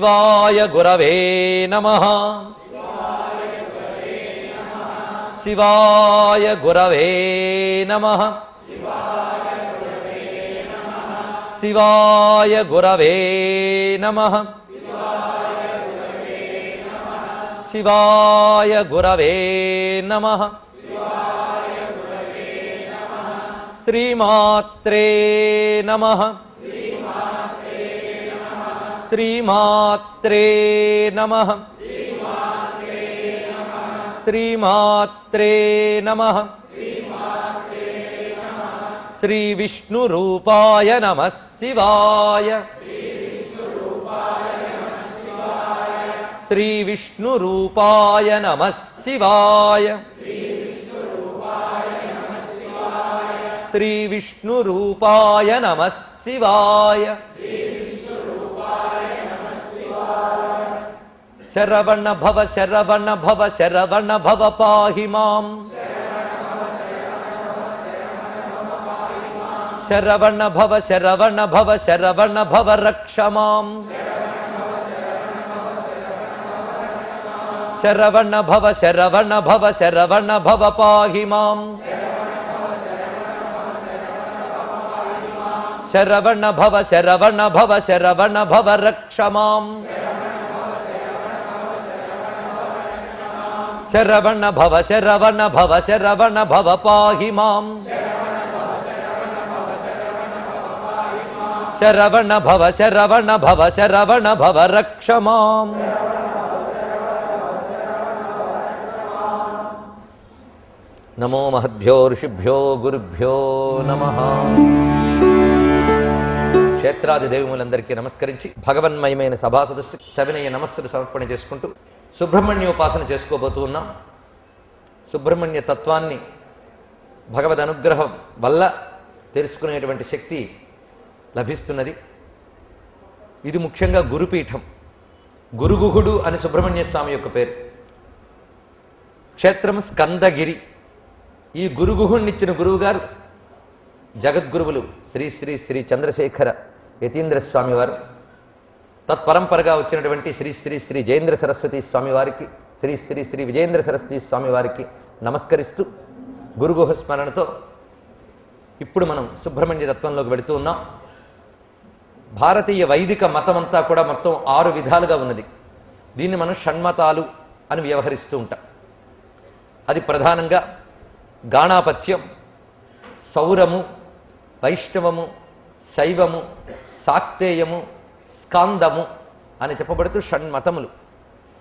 శివాయ గురవే నమః. శివాయ గురవే నమః. శివాయ గురవే నమః. శివాయ గురవే నమః. శ్రీమాత్రే నమః. శ్రీమాత్రే నమః. శ్రీమాత్రే నమః. శ్రీ విష్ణు రూపాయ నమః శివాయ. శ్రీ విష్ణు రూపాయ నమః శివాయ. శ్రీ విష్ణు రూపాయ నమః శివాయ. శరవణ భవ శరవణ భవ శరవణ భవ పాహి మాం. శరవణ భవ శరవణ భవ శరవణ భవ రక్ష మాం. శరవణ భవ శరవణ భవ శరవణ భవ పాహి మాం. శరవణ భవ శరవణ భవ శరవణ భవ రక్ష మాం. శరవణ భవ శరవణ భవ శరవణ భవ పాహి మాం. శరవణ భవ శరవణ భవ శరవణ భవ రక్ష మాం. నమో మహద్భ్యో ఋషిభ్యో గురుభ్యో నమః. క్షేత్రాది దేవములందరికీ నమస్కరించి భగవన్మయమైన సభా సదస్సు సవినయ నమస్సులు సమర్పణ చేసుకుంటూ సుబ్రహ్మణ్యోపాసన చేసుకోబోతూ ఉన్నాం. సుబ్రహ్మణ్య తత్వాన్ని భగవద్ అనుగ్రహం వల్ల తెలుసుకునేటువంటి శక్తి లభిస్తున్నది. ఇది ముఖ్యంగా గురుపీఠం. గురుగుహుడు అని సుబ్రహ్మణ్య స్వామి యొక్క పేరు. క్షేత్రం స్కందగిరి. ఈ గురుగుహుణ్ణిచ్చిన గురువుగారు జగద్గురువులు శ్రీ శ్రీ శ్రీ చంద్రశేఖర యతీంద్ర స్వామి వారు. తత్పరంపరగా వచ్చినటువంటి శ్రీ శ్రీ శ్రీ జయేంద్ర సరస్వతి స్వామి వారికి, శ్రీ శ్రీ శ్రీ విజయేంద్ర సరస్వతి స్వామి వారికి నమస్కరిస్తూ గురుగుహ స్మరణతో ఇప్పుడు మనం సుబ్రహ్మణ్య తత్వంలోకి వెళుతూ ఉన్నాం. భారతీయ వైదిక మతం అంతా కూడా మొత్తం 6 విధాలుగా ఉన్నది. దీన్ని మనం షణ్మతాలు అని వ్యవహరిస్తూ ఉంటాం. అది ప్రధానంగా గాణాపత్యం, సౌరము, వైష్ణవము, శైవము, శాక్తేయము, స్కాందము అని చెప్పబడుతూ షణ్మతములు.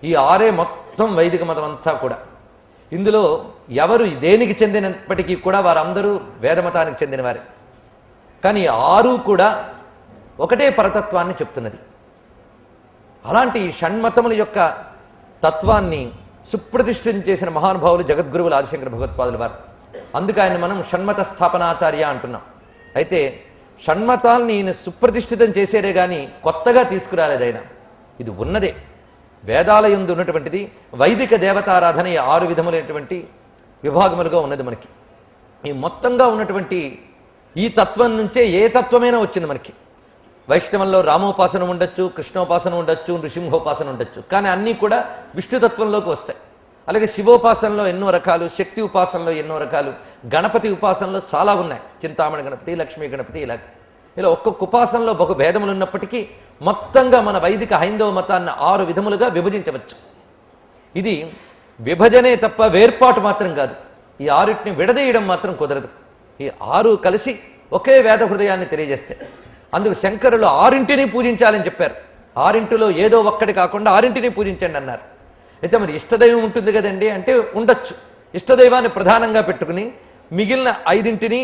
ఈ 6 మొత్తం వైదిక మతం అంతా కూడా. ఇందులో ఎవరు దేనికి చెందినప్పటికీ కూడా వారందరూ వేదమతానికి చెందినవారే. కానీ 6 కూడా ఒకటే పరతత్వాన్ని చెప్తున్నది. అలాంటి షణ్మతముల యొక్క తత్వాన్ని సుప్రతిష్ఠితం చేసిన మహానుభావులు జగద్గురువులు ఆదిశంకర భగవత్పాదుల వారు. అందుకు ఆయన మనం షణ్మత స్థాపనాచార్య అంటున్నాం. అయితే షణ్మతాల్ని ఈయన సుప్రతిష్ఠితం చేసేరే కానీ కొత్తగా తీసుకురాలేదు ఆయన. ఇది ఉన్నదే, వేదాలయందు ఉన్నటువంటిది. వైదిక దేవతారాధన ఈ 6 విధములైనటువంటి విభాగములుగా ఉన్నది మనకి. ఈ మొత్తంగా ఉన్నటువంటి ఈ తత్వం నుంచే ఏ తత్వమైనా వచ్చింది మనకి. వైష్ణవంలో రామోపాసన ఉండొచ్చు, కృష్ణోపాసన ఉండొచ్చు, నృసింహోపాసన ఉండొచ్చు, కానీ అన్నీ కూడా విష్ణుతత్వంలోకి వస్తాయి. అలాగే శివోపాసనలో ఎన్నో రకాలు, శక్తి ఉపాసనలో ఎన్నో రకాలు, గణపతి ఉపాసనలో చాలా ఉన్నాయి. చింతామణి గణపతి, లక్ష్మీ గణపతి, ఇలా ఒక్కొక్క ఉపాసనలో బహు భేదములు ఉన్నప్పటికీ మొత్తంగా మన వైదిక హైందవ మతాన్ని 6 విధములుగా విభజించవచ్చు. ఇది విభజనే తప్ప వేర్పాటు మాత్రం కాదు. ఈ 6టిని విడదీయడం మాత్రం కుదరదు. ఈ 6 కలిసి ఒకే వేద హృదయాన్ని తెలియజేస్తాయి. అందుకు శంకరులు 6టిని పూజించాలని చెప్పారు. 6టిలో ఏదో ఒక్కటి కాకుండా 6టిని పూజించండి అన్నారు. అయితే మరి ఇష్టదైవం ఉంటుంది కదండి అంటే ఉండొచ్చు. ఇష్టదైవాన్ని ప్రధానంగా పెట్టుకుని మిగిలిన 5టిని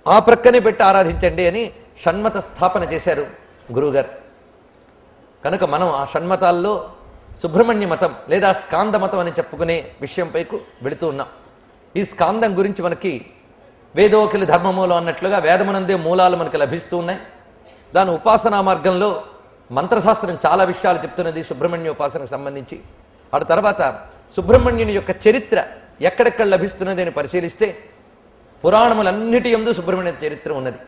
ఆ ప్రక్కనే పెట్టి ఆరాధించండి అని షణ్మత స్థాపన చేశారు గురువుగారు. కనుక మనం ఆ షణ్మతాల్లో సుబ్రహ్మణ్య మతం లేదా స్కాంద మతం అని చెప్పుకునే విషయంపైకు వెళుతూ ఉన్నాం. ఈ స్కాందం గురించి మనకి వేదోకిల ధర్మమూలం అన్నట్లుగా వేదమునందే మూలాలు మనకు లభిస్తూ ఉన్నాయి. దాని ఉపాసనా మార్గంలో మంత్రశాస్త్రం చాలా విషయాలు చెప్తున్నది సుబ్రహ్మణ్య ఉపాసనకు సంబంధించి. ఆ తర్వాత సుబ్రహ్మణ్యుని యొక్క చరిత్ర ఎక్కడెక్కడ లభిస్తున్నది అని పరిశీలిస్తే పురాణములన్నిటి యందు సుబ్రహ్మణ్య చరిత్ర ఉన్నది.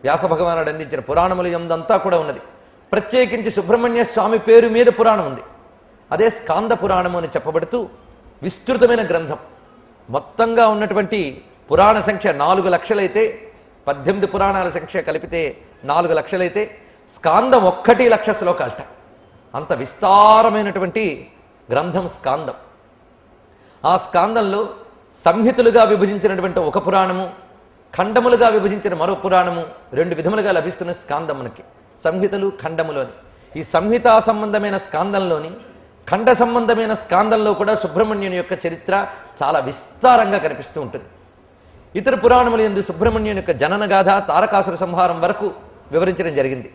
వ్యాస భగవానుడు అందించిన పురాణముల యందంతా కూడా ఉన్నది. ప్రత్యేకించి సుబ్రహ్మణ్య స్వామి పేరు మీద పురాణం ఉంది. అదే స్కాంద పురాణము అని చెప్పబడుతూ విస్తృతమైన గ్రంథం. మొత్తంగా ఉన్నటువంటి పురాణ సంఖ్య 4 లక్షలైతే, 18 పురాణాల సంఖ్య కలిపితే 4 లక్షలైతే, స్కాందం 1 లక్ష శ్లోకాలట. అంత విస్తారమైనటువంటి గ్రంథం స్కాందం. ఆ స్కాందంలో సంహితులుగా విభజించినటువంటి ఒక పురాణము, ఖండములుగా విభజించిన మరో పురాణము, 2 విధములుగా లభిస్తున్న స్కాందం మనకి. సంహితలు, ఖండములోని ఈ సంహితా సంబంధమైన స్కాందంలోని, ఖండ సంబంధమైన స్కాందంలో కూడా సుబ్రహ్మణ్యుని యొక్క చరిత్ర చాలా విస్తారంగా కనిపిస్తూ ఉంటుంది. ఇతర పురాణములు యందు సుబ్రహ్మణ్యుని యొక్క జననగాథ, తారకాసుర సంహారం వరకు వివరించడం జరిగింది.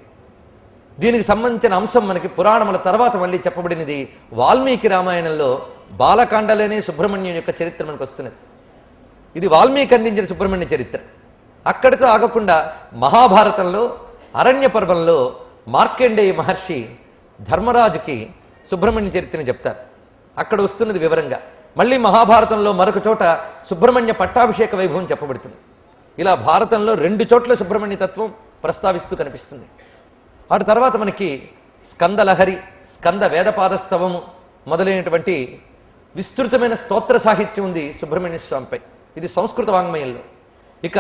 దీనికి సంబంధించిన అంశం మనకి పురాణముల తర్వాత మళ్ళీ చెప్పబడినది వాల్మీకి రామాయణంలో బాలకాండలోనే సుబ్రహ్మణ్యుని యొక్క చరిత్ర మనకు వస్తున్నది. ఇది వాల్మీకి అందించిన సుబ్రహ్మణ్య చరిత్ర. అక్కడితో ఆగకుండా మహాభారతంలో అరణ్య పర్వంలో మార్కండేయ మహర్షి ధర్మరాజుకి సుబ్రహ్మణ్య చరిత్రని చెప్తారు. అక్కడ వస్తున్నది వివరంగా. మళ్ళీ మహాభారతంలో మరొక చోట సుబ్రహ్మణ్య పట్టాభిషేక వైభవం చెప్పబడుతుంది. ఇలా భారతంలో 2 చోట్ల సుబ్రహ్మణ్య తత్వం ప్రస్తావిస్తూ కనిపిస్తుంది. వాటి తర్వాత మనకి స్కందలహరి, స్కంద వేదపాదస్తవము మొదలైనటువంటి విస్తృతమైన స్తోత్ర సాహిత్యం ఉంది సుబ్రహ్మణ్య స్వామిపై. ఇది సంస్కృత వాంగ్మయంలో. ఇక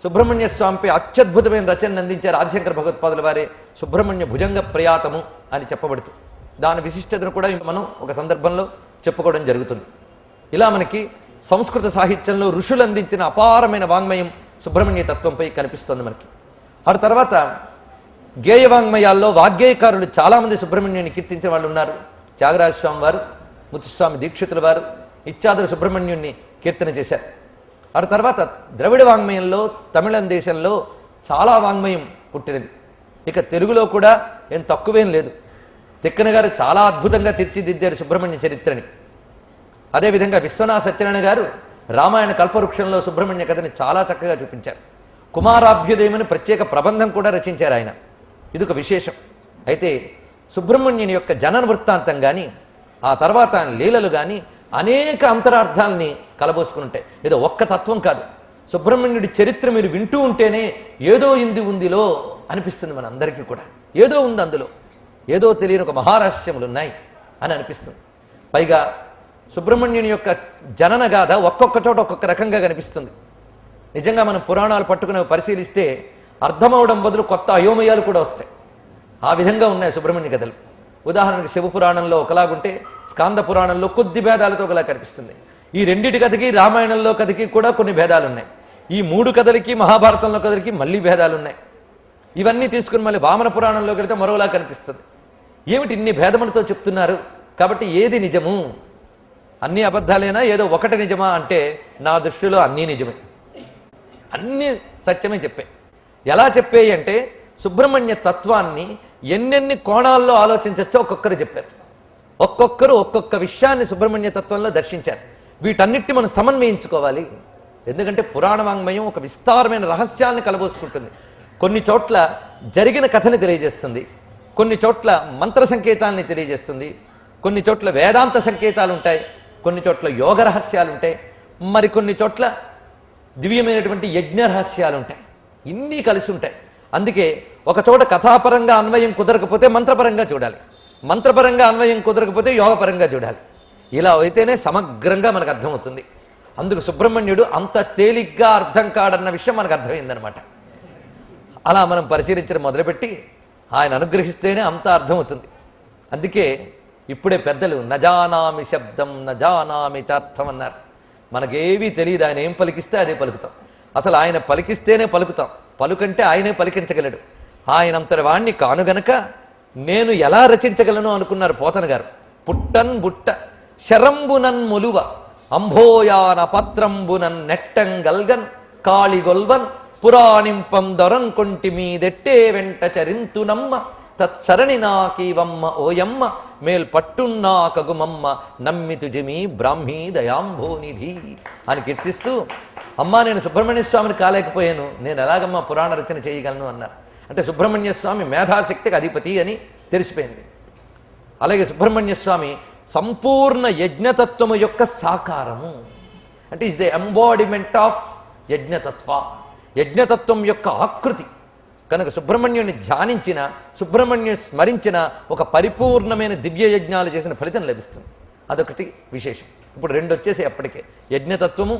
సుబ్రహ్మణ్య స్వామిపై అత్యద్భుతమైన రచనను అందించారు ఆదిశంకర భగవత్పాదుల వారే. సుబ్రహ్మణ్య భుజంగ ప్రయాతము అని చెప్పబడుతూ దాని విశిష్టతను కూడా మనం ఒక సందర్భంలో చెప్పుకోవడం జరుగుతుంది. ఇలా మనకి సంస్కృత సాహిత్యంలో ఋషులు అందించిన అపారమైన వాంగ్మయం సుబ్రహ్మణ్య తత్వంపై కనిపిస్తుంది మనకి. ఆ తర్వాత గేయ వాంగ్మయాల్లో వాగ్గేయకారులు చాలామంది సుబ్రహ్మణ్యుని కీర్తించిన వాళ్ళు ఉన్నారు. త్యాగరాజస్వామి వారు, ముత్తుస్వామి దీక్షితుల వారు ఇత్యాదులు సుబ్రహ్మణ్యుణ్ణి కీర్తన చేశారు. ఆ తర్వాత ద్రవిడ వాంగ్మయంలో తమిళం దేశంలో చాలా వాంగ్మయం పుట్టినది. ఇక తెలుగులో కూడా ఏం తక్కువేం లేదు. తిక్కన గారు చాలా అద్భుతంగా తీర్చిదిద్దారు సుబ్రహ్మణ్య చరిత్రని. అదేవిధంగా విశ్వనాథ సత్యనారాయణ గారు రామాయణ కల్పవృక్షంలో సుబ్రహ్మణ్య కథని చాలా చక్కగా చూపించారు. కుమారాభ్యుదయమని ప్రత్యేక ప్రబంధం కూడా రచించారు ఆయన. ఇదొక విశేషం. అయితే సుబ్రహ్మణ్యుని యొక్క జనన వృత్తాంతం కానీ, ఆ తర్వాత ఆయన లీలలు కానీ అనేక అంతరార్థాలని కలబోసుకుని ఉంటాయి. ఏదో ఒక్క తత్వం కాదు. సుబ్రహ్మణ్యుడి చరిత్ర మీరు వింటూ ఉంటేనే ఏదో ఉందిలో అనిపిస్తుంది మనందరికీ కూడా. ఏదో ఉంది అందులో, ఏదో తెలియని ఒక మహారహస్యములు ఉన్నాయి అని అనిపిస్తుంది. పైగా సుబ్రహ్మణ్యుని యొక్క జనన గాథ ఒక్కొక్క చోట ఒక్కొక్క రకంగా కనిపిస్తుంది. నిజంగా మనం పురాణాలు పట్టుకుని పరిశీలిస్తే అర్థమవడం బదులు కొత్త అయోమయాలు కూడా వస్తాయి. ఆ విధంగా ఉన్నాయి సుబ్రహ్మణ్య కథలు. ఉదాహరణకు శివపురాణంలో ఒకలాగుంటే స్కాంద పురాణంలో కొద్ది భేదాలతో ఒకలా కనిపిస్తుంది. ఈ రెండిటి కథకి, రామాయణంలో కథకి కూడా కొన్ని భేదాలు ఉన్నాయి. ఈ 3 కథలకి, మహాభారతంలో కథలకి మళ్ళీ భేదాలు ఉన్నాయి. ఇవన్నీ తీసుకుని మళ్ళీ వామన పురాణంలోకి వెళ్తే మరోలా కనిపిస్తుంది. ఏమిటి ఇన్ని భేదములతో చెప్తున్నారు? కాబట్టి ఏది నిజము? అన్ని అబద్ధాలేనా, ఏదో ఒకటి నిజమా అంటే నా దృష్టిలో అన్నీ నిజమే, అన్నీ సత్యమే చెప్పాయి. ఎలా చెప్పాయి అంటే సుబ్రహ్మణ్య తత్వాన్ని ఎన్నెన్ని కోణాల్లో ఆలోచించచ్చో ఒక్కొక్కరు చెప్పారు. ఒక్కొక్కరు ఒక్కొక్క విషయాన్ని సుబ్రహ్మణ్య తత్వంలో దర్శించారు. వీటన్నిటిని మనం సమన్వయించుకోవాలి. ఎందుకంటే పురాణ వాంగ్మయం ఒక విస్తారమైన రహస్యాలను కలబోసుకుంటుంది. కొన్ని చోట్ల జరిగిన కథని తెలియజేస్తుంది, కొన్ని చోట్ల మంత్ర సంకేతాలని తెలియజేస్తుంది, కొన్ని చోట్ల వేదాంత సంకేతాలు ఉంటాయి, కొన్ని చోట్ల యోగ రహస్యాలు ఉంటాయి, మరికొన్ని చోట్ల దివ్యమైనటువంటి యజ్ఞ రహస్యాలు ఉంటాయి. ఇన్ని కలిసి ఉంటాయి. అందుకే ఒక చోట కథాపరంగా అన్వయం కుదరకపోతే మంత్రపరంగా చూడాలి, మంత్రపరంగా అన్వయం కుదరకపోతే యోగపరంగా చూడాలి. ఇలా అయితేనే సమగ్రంగా మనకు అర్థమవుతుంది. అందుకు సుబ్రహ్మణ్యుడు అంత తేలిగ్గా అర్థం కాడన్న విషయం మనకు అర్థమైందనమాట. అలా మనం పరిశీలించడం మొదలుపెట్టి ఆయన అనుగ్రహిస్తేనే అంత అర్థమవుతుంది. అందుకే ఇప్పుడే పెద్దలు నజానామి శబ్దం నజానామి చార్థం అన్నారు. మనకేవీ తెలియదు, ఆయన ఏం పలికిస్తే అదే పలుకుతాం. అసలు ఆయన పలికిస్తేనే పలుకుతాం, పలుకంటే ఆయనే పలికించగలడు. ఆయనంతటి వాణ్ణి కానుగనక నేను ఎలా రచించగలను అనుకున్నారు పోతన గారు. పుట్టన్ బుట్ట శరంబునన్ మొలువ అంభోయాన పత్రంబునన్ నెట్టంగల్గన్ కాళిగొల్వన్ పురాణింపం దొరంకొంటి మీదెట్టే వెంట చరింతునమ్మ తత్సరణి నాకీవమ్మ ఓయమ్మ మేల్ పట్టున్నా కగుమమ్మ నమ్మితు జమి బ్రాహ్మీ దయాంభోనిధి అని కీర్తిస్తూ, అమ్మా నేను సుబ్రహ్మణ్య స్వామిని కాలేకపోయాను, నేను ఎలాగమ్మా పురాణ రచన చేయగలను అన్నారు. అంటే సుబ్రహ్మణ్య స్వామి మేధాశక్తికి అధిపతి అని తెలిసిపోయింది. అలాగే సుబ్రహ్మణ్య స్వామి సంపూర్ణ యజ్ఞతత్వము యొక్క సాకారము, అంటే ఈజ్ ద ఎంబాడిమెంట్ ఆఫ్ యజ్ఞతత్వ. యజ్ఞతత్వం యొక్క ఆకృతి, కనుక సుబ్రహ్మణ్యుని ధ్యానించిన, సుబ్రహ్మణ్యుని స్మరించిన ఒక పరిపూర్ణమైన దివ్య యజ్ఞాలు చేసిన ఫలితం లభిస్తుంది. అదొకటి విశేషం. ఇప్పుడు రెండు వచ్చేసి అప్పటికే యజ్ఞతత్వము,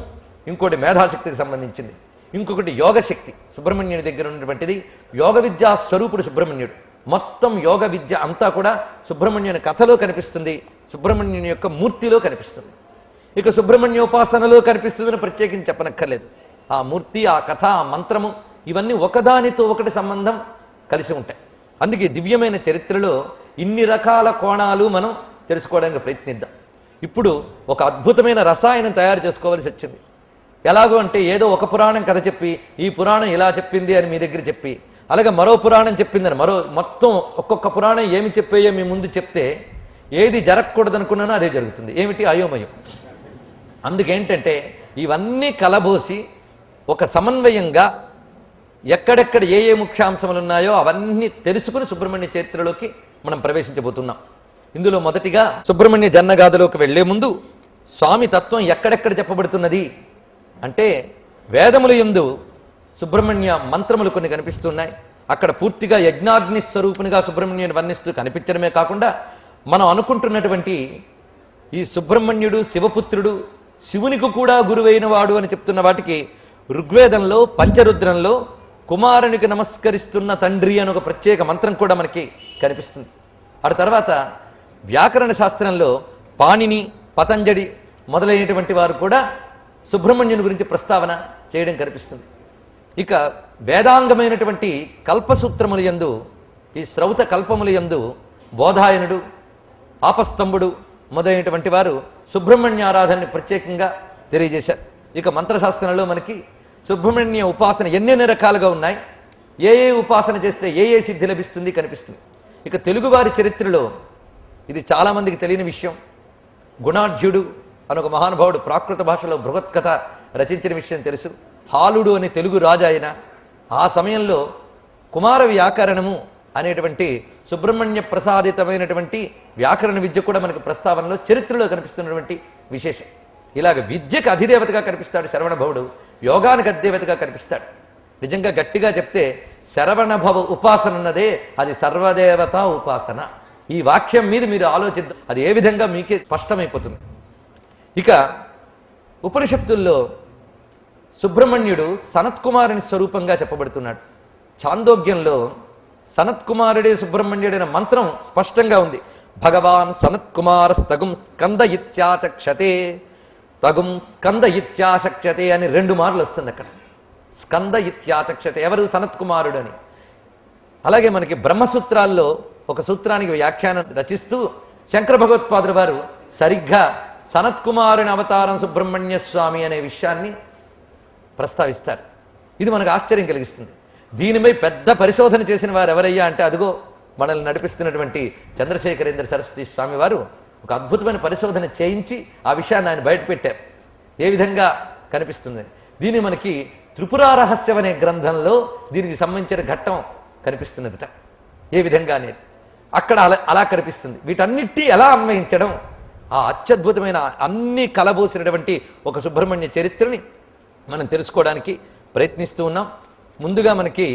ఇంకోటి మేధాశక్తికి సంబంధించింది, ఇంకొకటి యోగశక్తి. సుబ్రహ్మణ్యుని దగ్గర ఉన్నటువంటిది యోగ విద్యా స్వరూపుడు సుబ్రహ్మణ్యుడు. మొత్తం యోగ విద్య అంతా కూడా సుబ్రహ్మణ్యుని కథలో కనిపిస్తుంది, సుబ్రహ్మణ్యుని యొక్క మూర్తిలో కనిపిస్తుంది. ఇక సుబ్రహ్మణ్యోపాసనలో కనిపిస్తుందని ప్రత్యేకించి చెప్పనక్కర్లేదు. ఆ మూర్తి, ఆ కథ, ఆ మంత్రము ఇవన్నీ ఒకదానితో ఒకటి సంబంధం కలిసి ఉంటాయి. అందుకే దివ్యమైన చరిత్రలో ఇన్ని రకాల కోణాలు మనం తెలుసుకోవడానికి ప్రయత్నిద్దాం. ఇప్పుడు ఒక అద్భుతమైన రసాయనం తయారు చేసుకోవాల్సి వచ్చింది. ఎలాగో అంటే ఏదో ఒక పురాణం కథ చెప్పి ఈ పురాణం ఇలా చెప్పింది అని మీ దగ్గర చెప్పి, అలాగే మరో పురాణం చెప్పిందని మొత్తం ఒక్కొక్క పురాణం ఏమి చెప్పాయో మీ ముందు చెప్తే ఏది జరగకూడదు అనుకున్నానో అదే జరుగుతుంది. ఏమిటి? అయోమయం. అందుకేంటంటే ఇవన్నీ కలబోసి ఒక సమన్వయంగా ఎక్కడెక్కడ ఏ ఏ ముఖ్యాంశములు ఉన్నాయో అవన్నీ తెలుసుకుని సుబ్రహ్మణ్య చరిత్రలోకి మనం ప్రవేశించబోతున్నాం. ఇందులో మొదటిగా సుబ్రహ్మణ్య జన్నగాథలోకి వెళ్లే ముందు స్వామి తత్వం ఎక్కడెక్కడ చెప్పబడుతున్నది అంటే, వేదముల యందు సుబ్రహ్మణ్య మంత్రములు కొన్ని కనిపిస్తున్నాయి. అక్కడ పూర్తిగా యజ్ఞాగ్ని స్వరూపునిగా సుబ్రహ్మణ్యుని వర్ణిస్తూ కనిపించడమే కాకుండా, మనం అనుకుంటున్నటువంటి ఈ సుబ్రహ్మణ్యుడు శివపుత్రుడు, శివునికి కూడా గురువైన వాడు అని చెప్తున్న వాటికి ఋగ్వేదంలో పంచరుద్రంలో కుమారునికి నమస్కరిస్తున్న తండ్రి అని ఒక ప్రత్యేక మంత్రం కూడా మనకి కనిపిస్తుంది. ఆ తర్వాత వ్యాకరణ శాస్త్రంలో పాణిని, పతంజలి మొదలైనటువంటి వారు కూడా సుబ్రహ్మణ్యుని గురించి ప్రస్తావన చేయడం కనిపిస్తుంది. ఇక వేదాంగమైనటువంటి కల్పసూత్రముల యందు, ఈ శ్రౌత కల్పముల యందు బోధాయనుడు, ఆపస్తంభుడు మొదలైనటువంటి వారు సుబ్రహ్మణ్య ఆరాధనని ప్రత్యేకంగా తెలియజేశారు. ఇక మంత్రశాస్త్రంలో మనకి సుబ్రహ్మణ్య ఉపాసన ఎన్నెన్ని రకాలుగా ఉన్నాయి, ఏ ఏ ఉపాసన చేస్తే ఏ ఏ సిద్ధి లభిస్తుంది కనిపిస్తుంది. ఇక తెలుగువారి చరిత్రలో ఇది చాలామందికి తెలియని విషయం. గుణాఢ్యుడు అని ఒక మహానుభావుడు ప్రాకృత భాషలో బృహత్కథ రచించిన విషయం తెలుసు. హాలుడు అనే తెలుగు రాజు ఆయన. ఆ సమయంలో కుమార వ్యాకరణము అనేటువంటి సుబ్రహ్మణ్య ప్రసాదితమైనటువంటి వ్యాకరణ విద్య కూడా మనకు ప్రస్తావనలో చరిత్రలో కనిపిస్తున్నటువంటి విశేషం. ఇలాగ విద్యకు అధిదేవతగా కనిపిస్తాడు శరవణభవుడు, యోగానికి అధిదేవతగా కనిపిస్తాడు. నిజంగా గట్టిగా చెప్తే శరవణభవ ఉపాసన ఉన్నదే అది సర్వదేవతా ఉపాసన. ఈ వాక్యం మీద మీరు ఆలోచిద్దాం, అది ఏ విధంగా మీకే స్పష్టమైపోతుంది. ఇక ఉపనిషత్తుల్లో సుబ్రహ్మణ్యుడు సనత్కుమారుని స్వరూపంగా చెప్పబడుతున్నాడు. ఛాందోగ్యంలో సనత్కుమారుడే సుబ్రహ్మణ్యుడైన మంత్రం స్పష్టంగా ఉంది. భగవాన్ సనత్కుమార తగుం స్కంద ఇత్యాచక్షతే, తగుం స్కంద ఇత్యాచక్షతే అని 2 మార్లు వస్తుంది అక్కడ. స్కంద ఇత్యాచక్షతే, ఎవరు? సనత్కుమారుడు అని. అలాగే మనకి బ్రహ్మసూత్రాల్లో ఒక సూత్రానికి వ్యాఖ్యానం రచిస్తూ శంకర భగవత్పాదుల వారు సరిగ్గా సనత్కుమారుని అవతారం సుబ్రహ్మణ్య స్వామి అనే విషయాన్ని ప్రస్తావిస్తారు. ఇది మనకు ఆశ్చర్యం కలిగిస్తుంది. దీనిపై పెద్ద పరిశోధన చేసిన వారు ఎవరయ్యా అంటే, అదిగో మనల్ని నడిపిస్తున్నటువంటి చంద్రశేఖరేంద్ర సరస్వతి స్వామి వారు ఒక అద్భుతమైన పరిశోధన చేయించి ఆ విషయాన్ని ఆయన బయటపెట్టారు. ఏ విధంగా కనిపిస్తుంది దీన్ని మనకి త్రిపురా రహస్యం అనే గ్రంథంలో దీనికి సంబంధించిన ఘట్టం కనిపిస్తున్నదట. ఏ విధంగా అనేది అక్కడ అలా కనిపిస్తుంది. వీటన్నిటి ఎలా అన్వయించడం, ఆ అత్యద్భుతమైన అన్ని కలబోసినటువంటి ఒక సుబ్రహ్మణ్య చరిత్రని మనం తెలుసుకోవడానికి ప్రయత్నిస్తూ ఉన్నాం. ముందుగా మనకి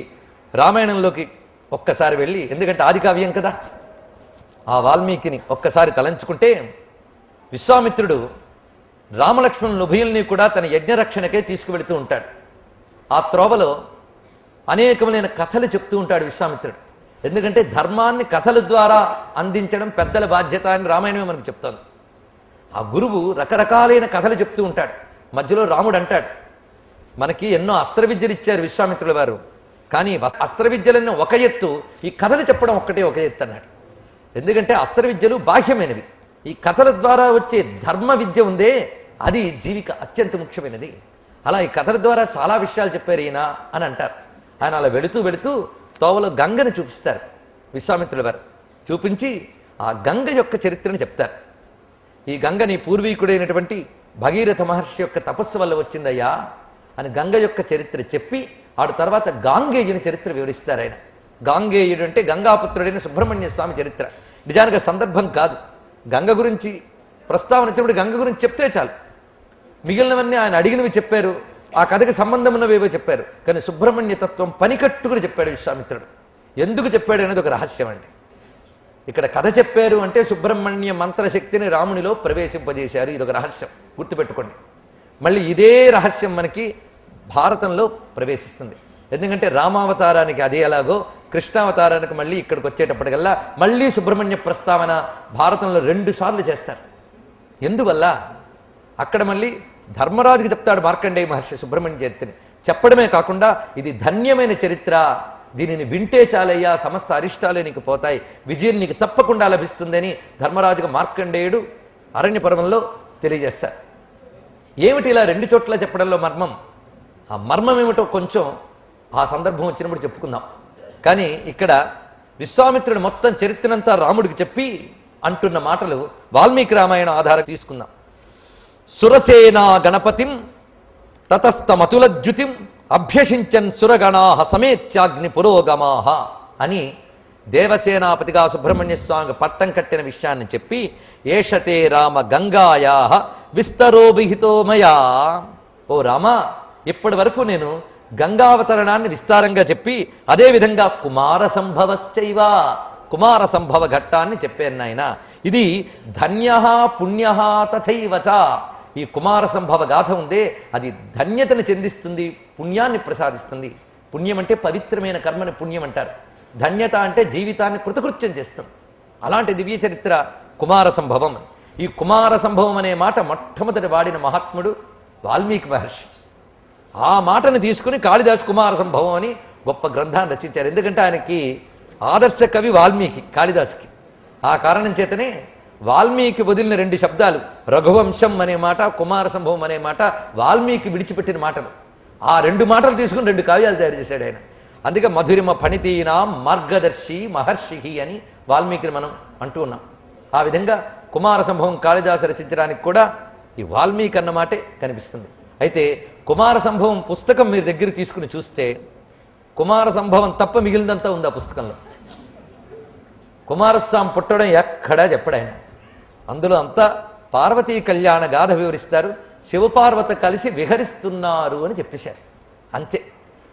రామాయణంలోకి ఒక్కసారి వెళ్ళి, ఎందుకంటే ఆది కావ్యం కదా, ఆ వాల్మీకిని ఒక్కసారి తలంచుకుంటే, విశ్వామిత్రుడు రామలక్ష్మణుల ఉభయుల్ని కూడా తన యజ్ఞరక్షణకే తీసుకువెళుతూ ఉంటాడు. ఆ త్రోవలో అనేకమైన కథలు చెప్తూ ఉంటాడు విశ్వామిత్రుడు. ఎందుకంటే ధర్మాన్ని కథల ద్వారా అందించడం పెద్దల బాధ్యత అని రామాయణమే మనకు చెప్తోంది. ఆ గురువు రకరకాలైన కథలు చెప్తూ ఉంటాడు. మధ్యలో రాముడు అంటాడు, మనకి ఎన్నో అస్త్ర విద్యలు ఇచ్చారు విశ్వామిత్రుల వారు, కానీ అస్త్ర విద్యలన్నీ ఒక ఎత్తు, ఈ కథలు చెప్పడం ఒక్కటే ఒక ఎత్తు అన్నాడు. ఎందుకంటే అస్త్ర విద్యలు బాహ్యమైనవి, ఈ కథల ద్వారా వచ్చే ధర్మ విద్య ఉందే అది జీవిక అత్యంత ముఖ్యమైనది. అలా ఈ కథల ద్వారా చాలా విషయాలు చెప్పారు ఈయన అని అంటారు. ఆయన అలా వెళుతూ వెళుతూ తోవలో గంగని చూపిస్తారు విశ్వామిత్రుల వారు. చూపించి ఆ గంగ యొక్క చరిత్రను చెప్తారు. ఈ గంగ నీ పూర్వీకుడైనటువంటి భగీరథ మహర్షి యొక్క తపస్సు వల్ల వచ్చిందయ్యా అని గంగ యొక్క చరిత్ర చెప్పి, ఆడు తర్వాత గాంగేయుని చరిత్ర వివరిస్తారు ఆయన. గాంగేయుడు అంటే గంగాపుత్రుడైన సుబ్రహ్మణ్య స్వామి చరిత్ర. నిజానికి సందర్భం కాదు, గంగ గురించి ప్రస్తావన వచ్చినప్పుడు గంగ గురించి చెప్తే చాలు, మిగిలినవన్నీ ఆయన అడిగినవి చెప్పారు. ఆ కథకి సంబంధం ఉన్నవేవో చెప్పారు. కానీ సుబ్రహ్మణ్య తత్వం పనికట్టుకుని చెప్పాడు విశ్వామిత్రుడు. ఎందుకు చెప్పాడు అనేది ఒక రహస్యం అండి. ఇక్కడ కథ చెప్పారు అంటే సుబ్రహ్మణ్య మంత్రశక్తిని రామునిలో ప్రవేశింపజేశారు. ఇదొక రహస్యం, గుర్తుపెట్టుకోండి. మళ్ళీ ఇదే రహస్యం మనకి భారతంలో ప్రవేశిస్తుంది. ఎందుకంటే రామావతారానికి అదే ఎలాగో కృష్ణావతారానికి మళ్ళీ ఇక్కడికి వచ్చేటప్పటికల్లా మళ్ళీ సుబ్రహ్మణ్య ప్రస్తావన భారతంలో 2 సార్లు చేస్తారు. ఎందువల్ల అక్కడ మళ్ళీ ధర్మరాజుకి చెప్తాడు మార్కండేయ మహర్షి సుబ్రహ్మణ్య చరిత్రని. చెప్పడమే కాకుండా ఇది ధన్యమైన చరిత్ర, దీనిని వింటే చాలయ్యా, సమస్త అరిష్టాలే నీకు పోతాయి, విజయం నీకు తప్పకుండా లభిస్తుందని ధర్మరాజుకు మార్కండేయుడు అరణ్య పర్వంలో తెలియజేస్తారు. ఏమిటి ఇలా 2 చోట్ల చెప్పడంలో మర్మం? ఆ మర్మం ఏమిటో కొంచెం ఆ సందర్భం వచ్చినప్పుడు చెప్పుకుందాం. కానీ ఇక్కడ విశ్వామిత్రుడు మొత్తం చరిత్రనంతా రాముడికి చెప్పి అంటున్న మాటలు వాల్మీకి రామాయణ ఆధారం తీసుకుందాం. సురసేనా గణపతిం తతస్తమతులజ్యుతిం అభ్యసించన్ సురగణాహ సమేత్యాగ్ని పురోగమాహ అని దేవసేనాపతిగా సుబ్రహ్మణ్య స్వామికి పట్టం కట్టిన విషయాన్ని చెప్పి ఏషతే రామ గంగాయా విస్తరో విహితో మయా. ఓ రామ, ఇప్పటి వరకు నేను గంగావతరణాన్ని విస్తారంగా చెప్పి అదేవిధంగా కుమార సంభవశ్చైవ, కుమార సంభవ ఘట్టాన్ని చెప్పాను నాయన. ఇది ధన్య పుణ్య తథైవచ. ఈ కుమార సంభవ గాథ ఉందే అది ధన్యతను చెందిస్తుంది, పుణ్యాన్ని ప్రసాదిస్తుంది. పుణ్యం అంటే పవిత్రమైన కర్మని పుణ్యం అంటారు. ధన్యత అంటే జీవితాన్ని కృతకృత్యం చేస్తుంది. అలాంటి దివ్య చరిత్ర కుమార సంభవం. ఈ కుమార సంభవం అనే మాట మొట్టమొదటి వాడిన మహాత్ముడు వాల్మీకి మహర్షి. ఆ మాటను తీసుకుని కాళిదాసు కుమార సంభవం అని గొప్ప గ్రంథాన్ని రచించారు. ఎందుకంటే ఆయనకి ఆదర్శ కవి వాల్మీకి, కాళిదాసుకి. ఆ కారణం చేతనే వాల్మీకి వదిలిన 2 శబ్దాలు రఘువంశం అనే మాట, కుమార సంభవం అనే మాట వాల్మీకి విడిచిపెట్టిన మాటలు. ఆ 2 మాటలు తీసుకుని 2 కావ్యాలు తయారు చేశాడు ఆయన. అందుకే మధురిమ ఫణితీనాం మార్గదర్శి మహర్షి అని వాల్మీకిని మనం అంటూ ఉన్నాం. ఆ విధంగా కుమార సంభవం కాళిదాసు రచించడానికి కూడా ఈ వాల్మీకి అన్న మాటే కనిపిస్తుంది. అయితే కుమార సంభవం పుస్తకం మీరు దగ్గర తీసుకుని చూస్తే కుమార సంభవం తప్ప మిగిలినంతా ఉంది ఆ పుస్తకంలో. కుమారస్వామి పుట్టడం ఎక్కడా చెప్పడు ఆయన. అందులో అంతా పార్వతీ కళ్యాణ గాథ వివరిస్తారు. శివపార్వత కలిసి విహరిస్తున్నారు అని చెప్పేశారు, అంతే.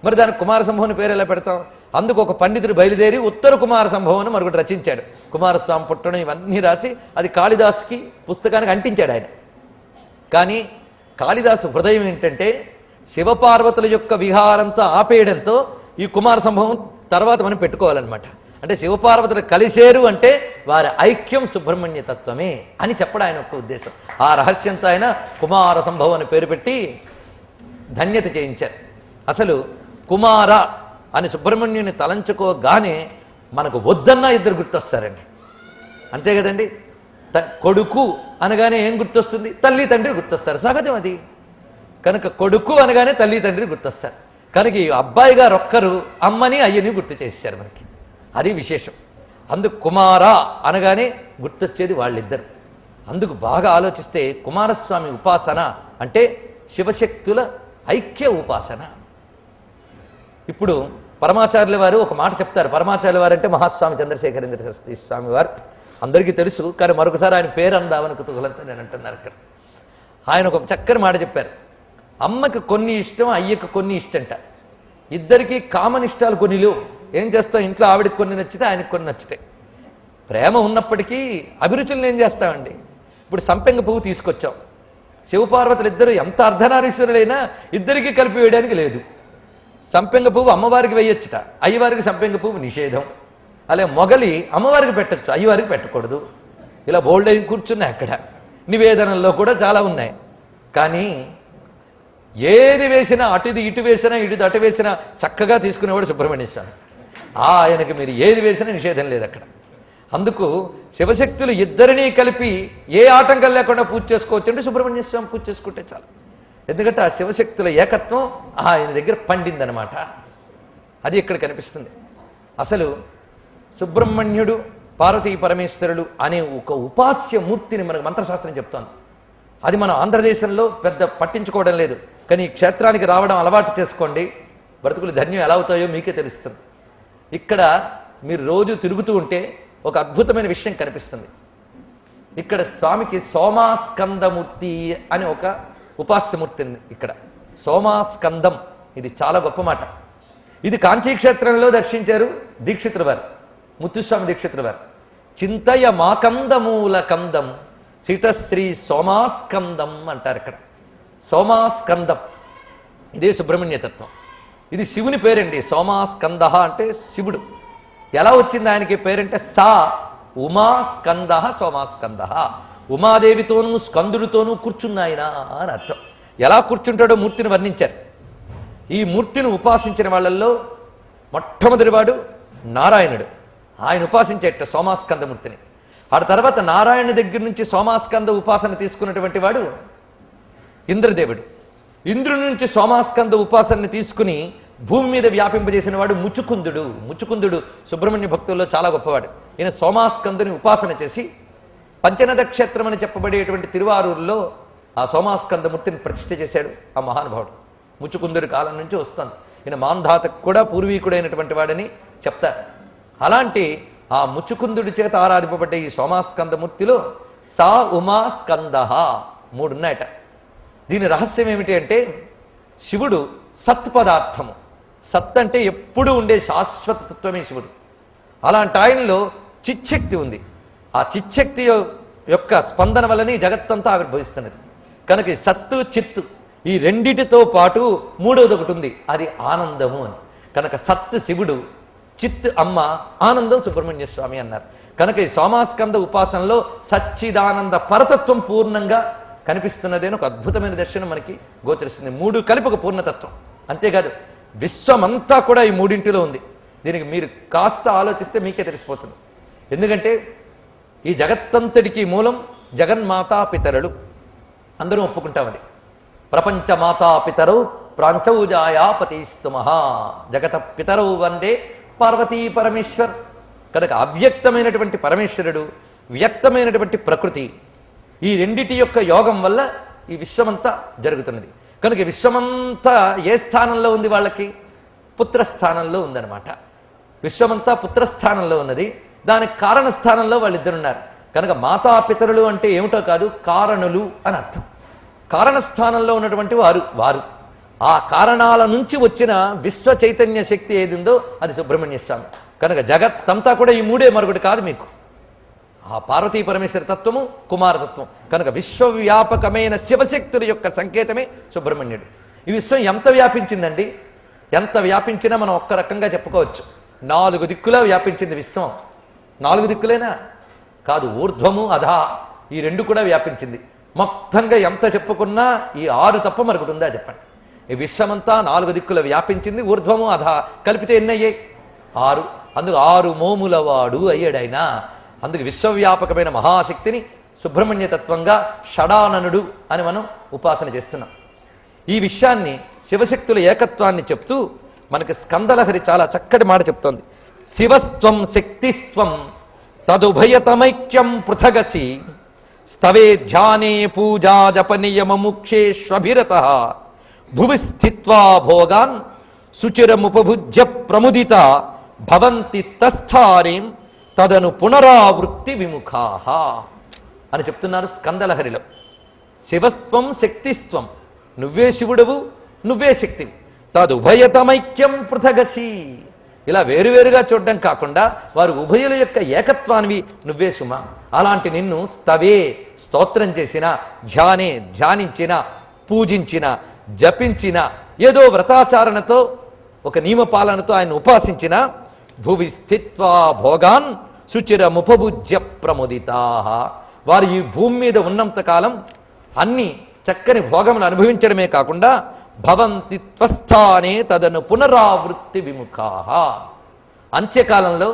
మరి దానికి కుమార సంభవం పేరు ఎలా పెడతాం? అందుకు ఒక పండితుడు బయలుదేరి ఉత్తర కుమార సంభవం అని మరొకటి రచించాడు. కుమారస్వామి పుట్టడం ఇవన్నీ రాసి అది కాళిదాసుకి పుస్తకానికి అంటించాడు ఆయన. కానీ కాళిదాసు హృదయం ఏంటంటే శివపార్వతుల యొక్క విహారంతో ఆపేయడంతో ఈ కుమార సంభవం తర్వాత మనం పెట్టుకోవాలన్నమాట. అంటే శివపార్వతులు కలిసేరు అంటే వారి ఐక్యం సుబ్రహ్మణ్య తత్వమే అని చెప్పడం ఆయన యొక్క ఉద్దేశం. ఆ రహస్యంతో ఆయన కుమార సంభవం అని పేరు పెట్టి ధన్యత చేయించారు. అసలు కుమార అని సుబ్రహ్మణ్యుని తలంచుకోగానే మనకు వద్దన్నా 2 గుర్తొస్తారండి, అంతే కదండి. కొడుకు అనగానే ఏం గుర్తొస్తుంది? తల్లి తండ్రి గుర్తొస్తారు, సహజం అది. కనుక కొడుకు అనగానే తల్లి తండ్రి గుర్తొస్తారు. కనుక ఈ అబ్బాయి గారు ఒక్కరు అమ్మని అయ్యని గుర్తు చేశారు మనకి, అది విశేషం. అందుకు కుమార అనగానే గుర్తొచ్చేది వాళ్ళిద్దరు. అందుకు బాగా ఆలోచిస్తే కుమారస్వామి ఉపాసన అంటే శివశక్తుల ఐక్య ఉపాసన. ఇప్పుడు పరమాచార్యుల వారు ఒక మాట చెప్తారు. పరమాచార్యుల వారు అంటే మహాస్వామి చంద్రశేఖరేంద్ర సరస్వతి స్వామి వారు అందరికీ తెలుసు. కానీ మరొకసారి ఆయన పేరు అందామని కుతూహలంతో నేను అంటున్నాను. అక్కడ ఆయన ఒక చక్కని మాట చెప్పారు. అమ్మకి కొన్ని ఇష్టం, అయ్యకి కొన్ని ఇష్టంట. ఇద్దరికి కామన్ ఇష్టాలు కొన్ని లేవు. ఏం చేస్తాం? ఇంట్లో ఆవిడకి కొన్ని నచ్చితే ఆయనకి కొన్ని నచ్చుతాయి. ప్రేమ ఉన్నప్పటికీ అభిరుచులను ఏం చేస్తామండి? ఇప్పుడు సంపెంగ పువ్వు తీసుకొచ్చాం. శివపార్వతులు ఇద్దరు ఎంత అర్ధనారీశ్వరులైనా ఇద్దరికీ కలిపి వేయడానికి లేదు. సంపెంగ పువ్వు అమ్మవారికి వేయొచ్చుట, అయ్యవారికి సంపెంగ పువ్వు నిషేధం. అలాగే మొగలి అమ్మవారికి పెట్టచ్చు, అయ్యవారికి పెట్టకూడదు. ఇలా బోల్డ్ అయి కూర్చున్నాయి. అక్కడ నివేదనల్లో కూడా చాలా ఉన్నాయి. కానీ ఏది వేసినా అటుది ఇటు వేసినా ఇటుది అటు వేసినా చక్కగా తీసుకునేవాడు సుబ్రహ్మణ్య స్వామి. ఆయనకి మీరు ఏది వేసినా నిషేధం లేదు అక్కడ. అందుకు శివశక్తులు ఇద్దరినీ కలిపి ఏ ఆటంకం లేకుండా పూజ చేసుకోవచ్చు అంటే సుబ్రహ్మణ్య స్వామి పూజ చేసుకుంటే చాలు. ఎందుకంటే ఆ శివశక్తుల ఏకత్వం ఆయన దగ్గర పండిందనమాట. అది ఇక్కడ కనిపిస్తుంది. అసలు సుబ్రహ్మణ్యుడు పార్వతీ పరమేశ్వరుడు అనే ఒక ఉపాస్య మూర్తిని మనకు మంత్రశాస్త్రం చెప్తోంది. అది మనం ఆంధ్రదేశంలో పెద్ద పట్టించుకోవడం లేదు. కానీ ఈ క్షేత్రానికి రావడం అలవాటు చేసుకోండి, బ్రతుకులు ధన్యం ఎలా అవుతాయో మీకే తెలుస్తుంది. ఇక్కడ మీరు రోజు తిరుగుతూ ఉంటే ఒక అద్భుతమైన విషయం కనిపిస్తుంది. ఇక్కడ స్వామికి సోమాస్కందమూర్తి అని ఒక ఉపాస్యమూర్తి ఉంది. ఇక్కడ సోమాస్కందం, ఇది చాలా గొప్ప మాట. ఇది కాంచీ క్షేత్రంలో దర్శించారు దీక్షితుల వారు, ముత్తుస్వామి దీక్షితుల వారు. చింతయ మాకందమూల కందం చితశ్రీ సోమాస్కందం అంటారు ఇక్కడ. సోమాస్కందం ఇదే సుబ్రహ్మణ్య తత్వం. ఇది శివుని పేరండి. సోమాస్కంద అంటే శివుడు. ఎలా వచ్చింది ఆయనకి పేరంటే సా ఉమాస్కంద సోమాస్కంద, ఉమాదేవితోనూ స్కందుడితోనూ కూర్చున్నాయన అని అర్థం. ఎలా కూర్చుంటాడో మూర్తిని వర్ణించారు. ఈ మూర్తిని ఉపాసించిన వాళ్ళల్లో మొట్టమొదటివాడు నారాయణుడు. ఆయన ఉపాసించేట సోమాస్కందమూర్తిని. ఆ తర్వాత నారాయణ దగ్గర నుంచి సోమాస్కంద ఉపాసన తీసుకున్నటువంటి వాడు ఇంద్రదేవుడు. ఇంద్రుడి నుంచి సోమాస్కంద ఉపాసనని తీసుకుని భూమి మీద వ్యాపింపజేసిన వాడు ముచుకుందుడు. ముచుకుందుడు సుబ్రహ్మణ్య భక్తుల్లో చాలా గొప్పవాడు. ఈయన సోమాస్కందుని ఉపాసన చేసి పంచనద క్షేత్రం అని చెప్పబడేటువంటి తిరువారూరులో ఆ సోమాస్కందమూర్తిని ప్రతిష్ఠ చేశాడు ఆ మహానుభావుడు. ముచుకుందుడి కాలం నుంచి వస్తుంది. ఈయన మాంధాతకు కూడా పూర్వీకుడైనటువంటి వాడని చెప్తారు. అలాంటి ఆ ముచుకుందుడి చేత ఆరాధింపబడ్డ ఈ సోమాస్కందమూర్తిలో సా ఉమా స్కంద మూడున్నాయట. దీని రహస్యం ఏమిటి అంటే శివుడు సత్ పదార్థము. సత్ అంటే ఎప్పుడూ ఉండే శాశ్వత తత్వమే శివుడు. అలాంటి ఆయనలో చిచ్చక్తి ఉంది. ఆ చిచ్చక్తి యొక్క స్పందన వల్లనే జగత్తంతా ఆవిర్భవిస్తున్నది. కనుక ఈ సత్తు చిత్తు ఈ రెండిటితో పాటు మూడవది ఒకటి ఉంది, అది ఆనందము అని. కనుక సత్ శివుడు, చిత్ అమ్మ, ఆనందం సుబ్రహ్మణ్య స్వామి అన్నారు. కనుక ఈ సోమాస్కంద ఉపాసనలో సచ్చిదానంద పరతత్వం పూర్ణంగా కనిపిస్తున్నదేని ఒక అద్భుతమైన దర్శనం మనకి గోచరిస్తుంది. మూడు కలిపి ఒక పూర్ణతత్వం. అంతేకాదు విశ్వమంతా కూడా ఈ మూడింటిలో ఉంది. దీనికి మీరు కాస్త ఆలోచిస్తే మీకే తెలిసిపోతుంది. ఎందుకంటే ఈ జగత్తంతటికి మూలం జగన్మాతా పితరులు. అందరూ ఒప్పుకుంటామది. ప్రపంచ మాతా పితరౌ ప్రాంచౌజాయాపతిస్తు మహా జగత పితరౌ వందే పార్వతీ పరమేశ్వర్. కనుక అవ్యక్తమైనటువంటి పరమేశ్వరుడు, వ్యక్తమైనటువంటి ప్రకృతి, ఈ రెండిటి యొక్క యోగం వల్ల ఈ విశ్వమంతా జరుగుతున్నది. కనుక విశ్వమంతా ఏ స్థానంలో ఉంది? వాళ్ళకి పుత్రస్థానంలో ఉందన్నమాట. విశ్వమంతా పుత్రస్థానంలో ఉన్నది. దానికి కారణస్థానంలో వాళ్ళిద్దరున్నారు. కనుక మాతాపితరులు అంటే ఏమిటో కాదు, కారణులు అని అర్థం. కారణస్థానంలో ఉన్నటువంటి వారు ఆ కారణాల నుంచి వచ్చిన విశ్వ చైతన్య శక్తి ఏది ఉందో అది సుబ్రహ్మణ్య స్వామి. కనుక జగత్తంతా కూడా ఈ మూడే, మరొకటి కాదు మీకు. ఆ పార్వతీ పరమేశ్వర తత్వము, కుమారతత్వం. కనుక విశ్వవ్యాపకమైన శివశక్తుల యొక్క సంకేతమే సుబ్రహ్మణ్యుడు. ఈ విశ్వం ఎంత వ్యాపించిందండి? ఎంత వ్యాపించినా మనం ఒక్క రకంగా చెప్పుకోవచ్చు. 4 దిక్కులా వ్యాపించింది విశ్వం. 4 దిక్కులేనా? కాదు, ఊర్ధ్వము అధా ఈ రెండు కూడా వ్యాపించింది. మొత్తంగా ఎంత చెప్పుకున్నా ఈ 6 తప్ప మరొకటి ఉందా చెప్పండి. ఈ విశ్వమంతా 4 దిక్కుల వ్యాపించింది. ఊర్ధ్వము అధా కలిపితే ఎన్ని అయ్యాయి? 6. అందుకు 6 మోముల వాడు అయ్యాడైనా. అందుకు విశ్వవ్యాపకమైన మహాశక్తిని సుబ్రహ్మణ్యతత్వంగా షడాననుడు అని మనం ఉపాసన చేస్తున్నాం. ఈ విషయాన్ని శివశక్తుల ఏకత్వాన్ని చెప్తూ మనకి స్కందలహరి చాలా చక్కటి మాట చెప్తోంది. శివస్త్వం శక్తిస్త్వం తదుభయతమైక్యం పృథగసి స్తవే ధ్యానే పూజా జపనియమముక్షేష్వభిరత భువి స్థిత్వా భోగాన్ శుచిరముపభుజ్య ప్రముదిత భవంతి తస్థానేం తదను పునరావృత్తి విముఖాహ అని చెప్తున్నారు స్కందలహరిలో. శివత్వం శక్తిస్త్వం, నువ్వే శివుడవు, నువ్వే శక్తివి. తదుభయతమైక్యం పృథగసి, ఇలా వేరువేరుగా చూడడం కాకుండా వారు ఉభయుల యొక్క ఏకత్వానివి నువ్వే సుమ. అలాంటి నిన్ను స్తవే స్తోత్రం చేసిన, ధ్యానించిన, పూజించిన, జపించిన, ఏదో వ్రతాచారణతో ఒక నియమపాలనతో ఆయన ఉపాసించిన, భువి స్థిత్వా భోగాన్ శుచిరముపభుజ్య ప్రముదితా, వారు ఈ భూమి మీద ఉన్నంతకాలం అన్ని చక్కని భోగములు అనుభవించడమే కాకుండా భవంతి త్వస్థానే తదను పునరావృత్తి విముఖాః, అంత్యకాలంలో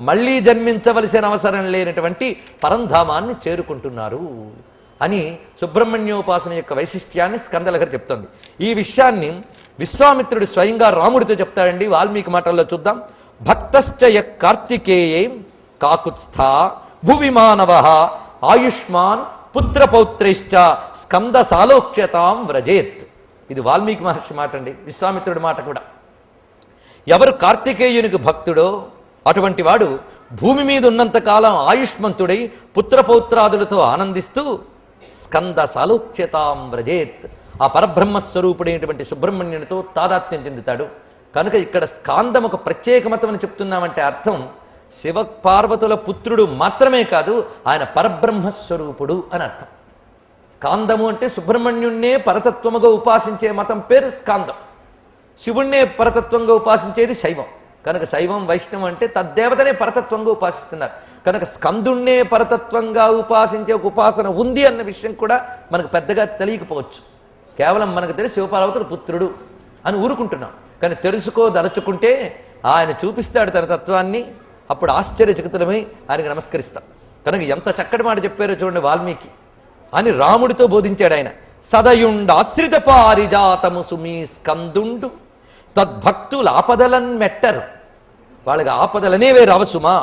మళ్ళీ జన్మించవలసిన అవసరం లేనటువంటి పరంధామాన్ని చేరుకుంటున్నారు అని సుబ్రహ్మణ్యోపాసన యొక్క వైశిష్ట్యాన్ని స్కందలహరి చెప్తోంది. ఈ విషయాన్ని విశ్వామిత్రుడు స్వయంగా రాముడితో చెప్తాడండి. వాల్మీకి మాటల్లో చూద్దాం. భక్తశ్చయ కార్తికేయే కాకుత్స్థ భువి మానవ ఆయుష్మాన్ పుత్రపౌత్రైశ్చ స్కంద సాలోక్యతాం వ్రజేత్. ఇది వాల్మీకి మహర్షి మాట అండి, విశ్వామిత్రుడి మాట కూడా. ఎవరు కార్తికేయునికి భక్తుడో అటువంటి వాడు భూమి మీద ఉన్నంతకాలం ఆయుష్మంతుడై పుత్రపౌత్రాదులతో ఆనందిస్తూ స్కంద సాలోక్యతాం వ్రజేత్, ఆ పరబ్రహ్మస్వరూపుడైనటువంటి సుబ్రహ్మణ్యునితో తాదాత్మ్యం చెందుతాడు. కనుక ఇక్కడ స్కాందం ఒక ప్రత్యేకమతం అని చెప్తున్నామంటే అర్థం శివ పార్వతుల పుత్రుడు మాత్రమే కాదు, ఆయన పరబ్రహ్మస్వరూపుడు అని అర్థం. స్కాందము అంటే సుబ్రహ్మణ్యుణ్ణే పరతత్వముగా ఉపాసించే మతం పేరు స్కాందం. శివుణ్ణే పరతత్వంగా ఉపాసించేది శైవం. కనుక శైవం వైష్ణవం అంటే తద్దేవతనే పరతత్వంగా ఉపాసిస్తున్నారు. కనుక స్కందుణ్ణే పరతత్వంగా ఉపాసించే ఒక ఉపాసన ఉంది అన్న విషయం కూడా మనకు పెద్దగా తెలియకపోవచ్చు. కేవలం మనకు తెలిసి శివపార్వతుల పుత్రుడు అని ఊరుకుంటున్నాం. కానీ తెలుసుకోదలుచుకుంటే ఆయన చూపిస్తాడు తన తత్వాన్ని. అప్పుడు ఆశ్చర్యచకితులమై ఆయనకు నమస్కరిస్తాం. కనుక ఎంత చక్కటి మాట చెప్పారో చూడండి వాల్మీకి అని రాముడితో బోధించాడు ఆయన. సదయుండ ఆశ్రిత పారిజాతము సుమీ స్కందుండు తద్భక్తుల ఆపదలన్ మెట్టరు. వాళ్ళకి ఆపదలనేవే రావసుమా.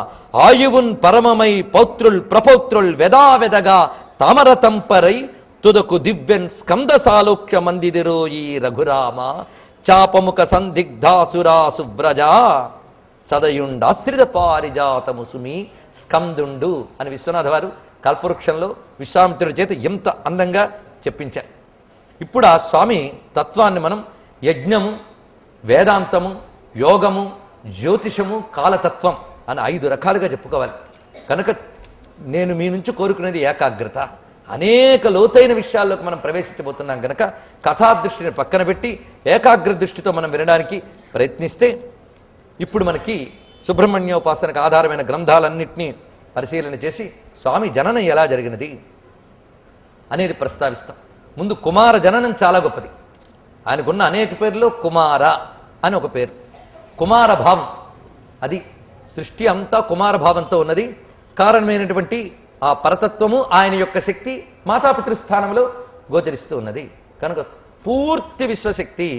ఆయువున్ పరమమై పౌత్రుల్ ప్రపౌత్రుల్ వెదావెదగా తామరతంపరై తుదకు దివ్యన్ స్కంద సాలోక్య మందిదిరో ఈ రఘురామ చాపముఖ సందిగ్ధాసురా సువ్రజా సదయుండాశ్రిత పారిజాతము సుమి స్కందుండు అని విశ్వనాథ వారు కల్పవృక్షంలో విశ్వామిత్రుడి చేత ఎంత అందంగా చెప్పించారు. ఇప్పుడు ఆ స్వామి తత్వాన్ని మనం యజ్ఞము, వేదాంతము, యోగము, జ్యోతిషము, కాలతత్వం అని 5 రకాలుగా చెప్పుకోవాలి. కనుక నేను మీ నుంచి కోరుకునేది ఏకాగ్రత. అనేక లోతైన విషయాల్లోకి మనం ప్రవేశించబోతున్నాం కనుక కథాదృష్టిని పక్కన పెట్టి ఏకాగ్ర దృష్టితో మనం వినడానికి ప్రయత్నిస్తే ఇప్పుడు మనకి సుబ్రహ్మణ్యోపాసనకు ఆధారమైన గ్రంథాలన్నింటినీ పరిశీలన చేసి స్వామి జననం ఎలా జరిగినది అనేది ప్రస్తావిస్తాం. ముందు కుమార జననం చాలా గొప్పది. ఆయనకున్న అనేక పేర్లు కుమార అని ఒక పేరు. కుమార భావం అది సృష్టి అంతా కుమార భావంతో ఉన్నది. కారణమైనటువంటి ఆ పరతత్వము ఆయన యొక్క శక్తి మాతాపితృస్థానంలో గోచరిస్తూ ఉన్నది. కనుక పూర్తి విశ్వశక్తి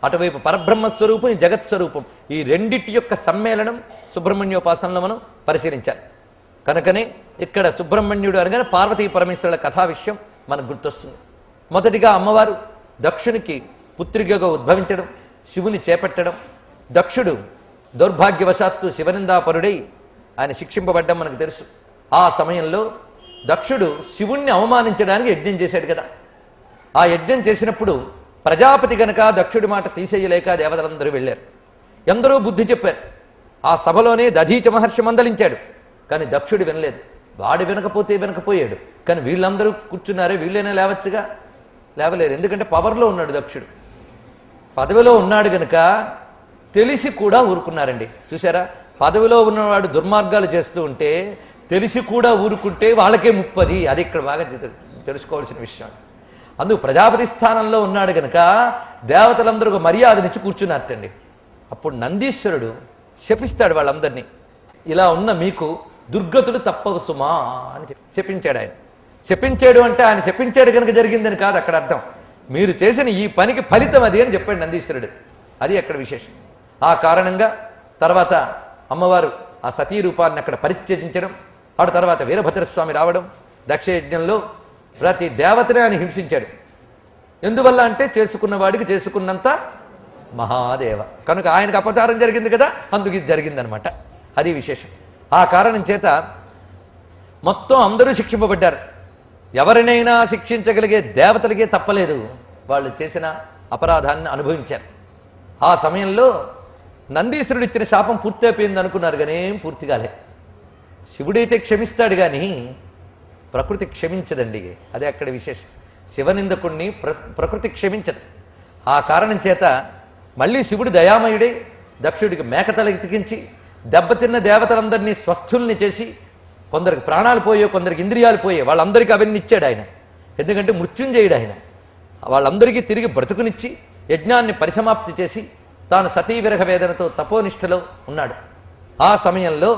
అటువైపు పరబ్రహ్మస్వరూపం, జగత్స్వరూపం, ఈ రెండిటి యొక్క సమ్మేళనం సుబ్రహ్మణ్యోపాసనలో మనం పరిశీలించాలి. కనుకనే ఇక్కడ సుబ్రహ్మణ్యుడు అనగానే పార్వతీ పరమేశ్వరుల కథా విషయం మనకు గుర్తొస్తుంది. మొదటిగా అమ్మవారు దక్షునికి పుత్రికగా ఉద్భవించడం, శివుని చేపట్టడం, దక్షుడు దౌర్భాగ్యవశాత్తు శివనిందాపరుడై ఆయన శిక్షింపబడ్డం మనకు తెలుసు. ఆ సమయంలో దక్షుడు శివుణ్ణి అవమానించడానికి యజ్ఞం చేశాడు కదా. ఆ యజ్ఞం చేసినప్పుడు ప్రజాపతి గనక దక్షుడి మాట తీసేయలేక దేవతలందరూ వెళ్ళారు. ఎందరో బుద్ధి చెప్పారు. ఆ సభలోనే దధీచ మహర్షి మందలించాడు. కానీ దక్షుడు వినలేదు. వాడు వినకపోతే వినకపోయాడు. కానీ వీళ్ళందరూ కూర్చున్నారే, వీళ్ళైనా లేవచ్చుగా, లేవలేరు. ఎందుకంటే పవర్లో ఉన్నాడు దక్షుడు, పదవిలో ఉన్నాడు గనక తెలిసి కూడా ఊరుకున్నారండి. చూసారా, పదవిలో ఉన్నవాడు దుర్మార్గాలు చేస్తూ ఉంటే తెలిసి కూడా ఊరుకుంటే వాళ్ళకే ముప్పది. అది ఇక్కడ బాగా తెలుసుకోవాల్సిన విషయం. అందుకు ప్రజాపతి స్థానంలో ఉన్నాడు కనుక దేవతలందరూ ఒక మర్యాదనిచ్చి కూర్చున్నట్టండి. అప్పుడు నందీశ్వరుడు శపిస్తాడు వాళ్ళందరినీ. ఇలా ఉన్న మీకు దుర్గతులు తప్పవు సుమా అని శపించాడు ఆయన. శపించాడు అంటే ఆయన శపించాడు కనుక జరిగిందని కాదు అక్కడ అర్థం. మీరు చేసిన ఈ పనికి ఫలితం అది అని చెప్పాడు నందీశ్వరుడు. అది అక్కడ విశేషం. ఆ కారణంగా తర్వాత అమ్మవారు ఆ సతీ రూపాన్ని అక్కడ పరిత్యజించడం, ఆ తర్వాత వీరభద్రస్వామి రావడం, దక్షయజ్ఞంలో ప్రతి దేవతనే ఆయన హింసించాడు. ఎందువల్ల అంటే చేసుకున్నవాడికి చేసుకున్నంత మహాదేవ కనుక ఆయనకు అపచారం జరిగింది కదా, అందుకు ఇది జరిగిందనమాట. అది విశేషం. ఆ కారణం చేత మొత్తం అందరూ శిక్షింపబడ్డారు. ఎవరినైనా శిక్షించగలిగే దేవతలకే తప్పలేదు. వాళ్ళు చేసిన అపరాధాన్ని అనుభవించారు. ఆ సమయంలో నందీశ్వరుడు ఇచ్చిన శాపం పూర్తి అయిపోయింది అనుకున్నారు, కానీ ఏం పూర్తి కాలే. శివుడైతే క్షమిస్తాడు కానీ ప్రకృతి క్షమించదండి. అదే అక్కడ విశేషం. శివనిందకుణ్ణి ప్రకృతి క్షమించదు. ఆ కారణం చేత మళ్ళీ శివుడు దయామయుడే దక్షుడికి మేకతల ఎతికించి దెబ్బతిన్న దేవతలందరినీ స్వస్థుల్ని చేసి, కొందరికి ప్రాణాలు పోయే, కొందరికి ఇంద్రియాలు పోయే, వాళ్ళందరికీ అవన్నీ ఇచ్చాడు ఆయన. ఎందుకంటే మృత్యుంజయుడు ఆయన. వాళ్ళందరికీ తిరిగి బ్రతుకునిచ్చి యజ్ఞాన్ని పరిసమాప్తి చేసి తాను సతీవిరహ వేదనతో తపోనిష్టలో ఉన్నాడు. ఆ సమయంలో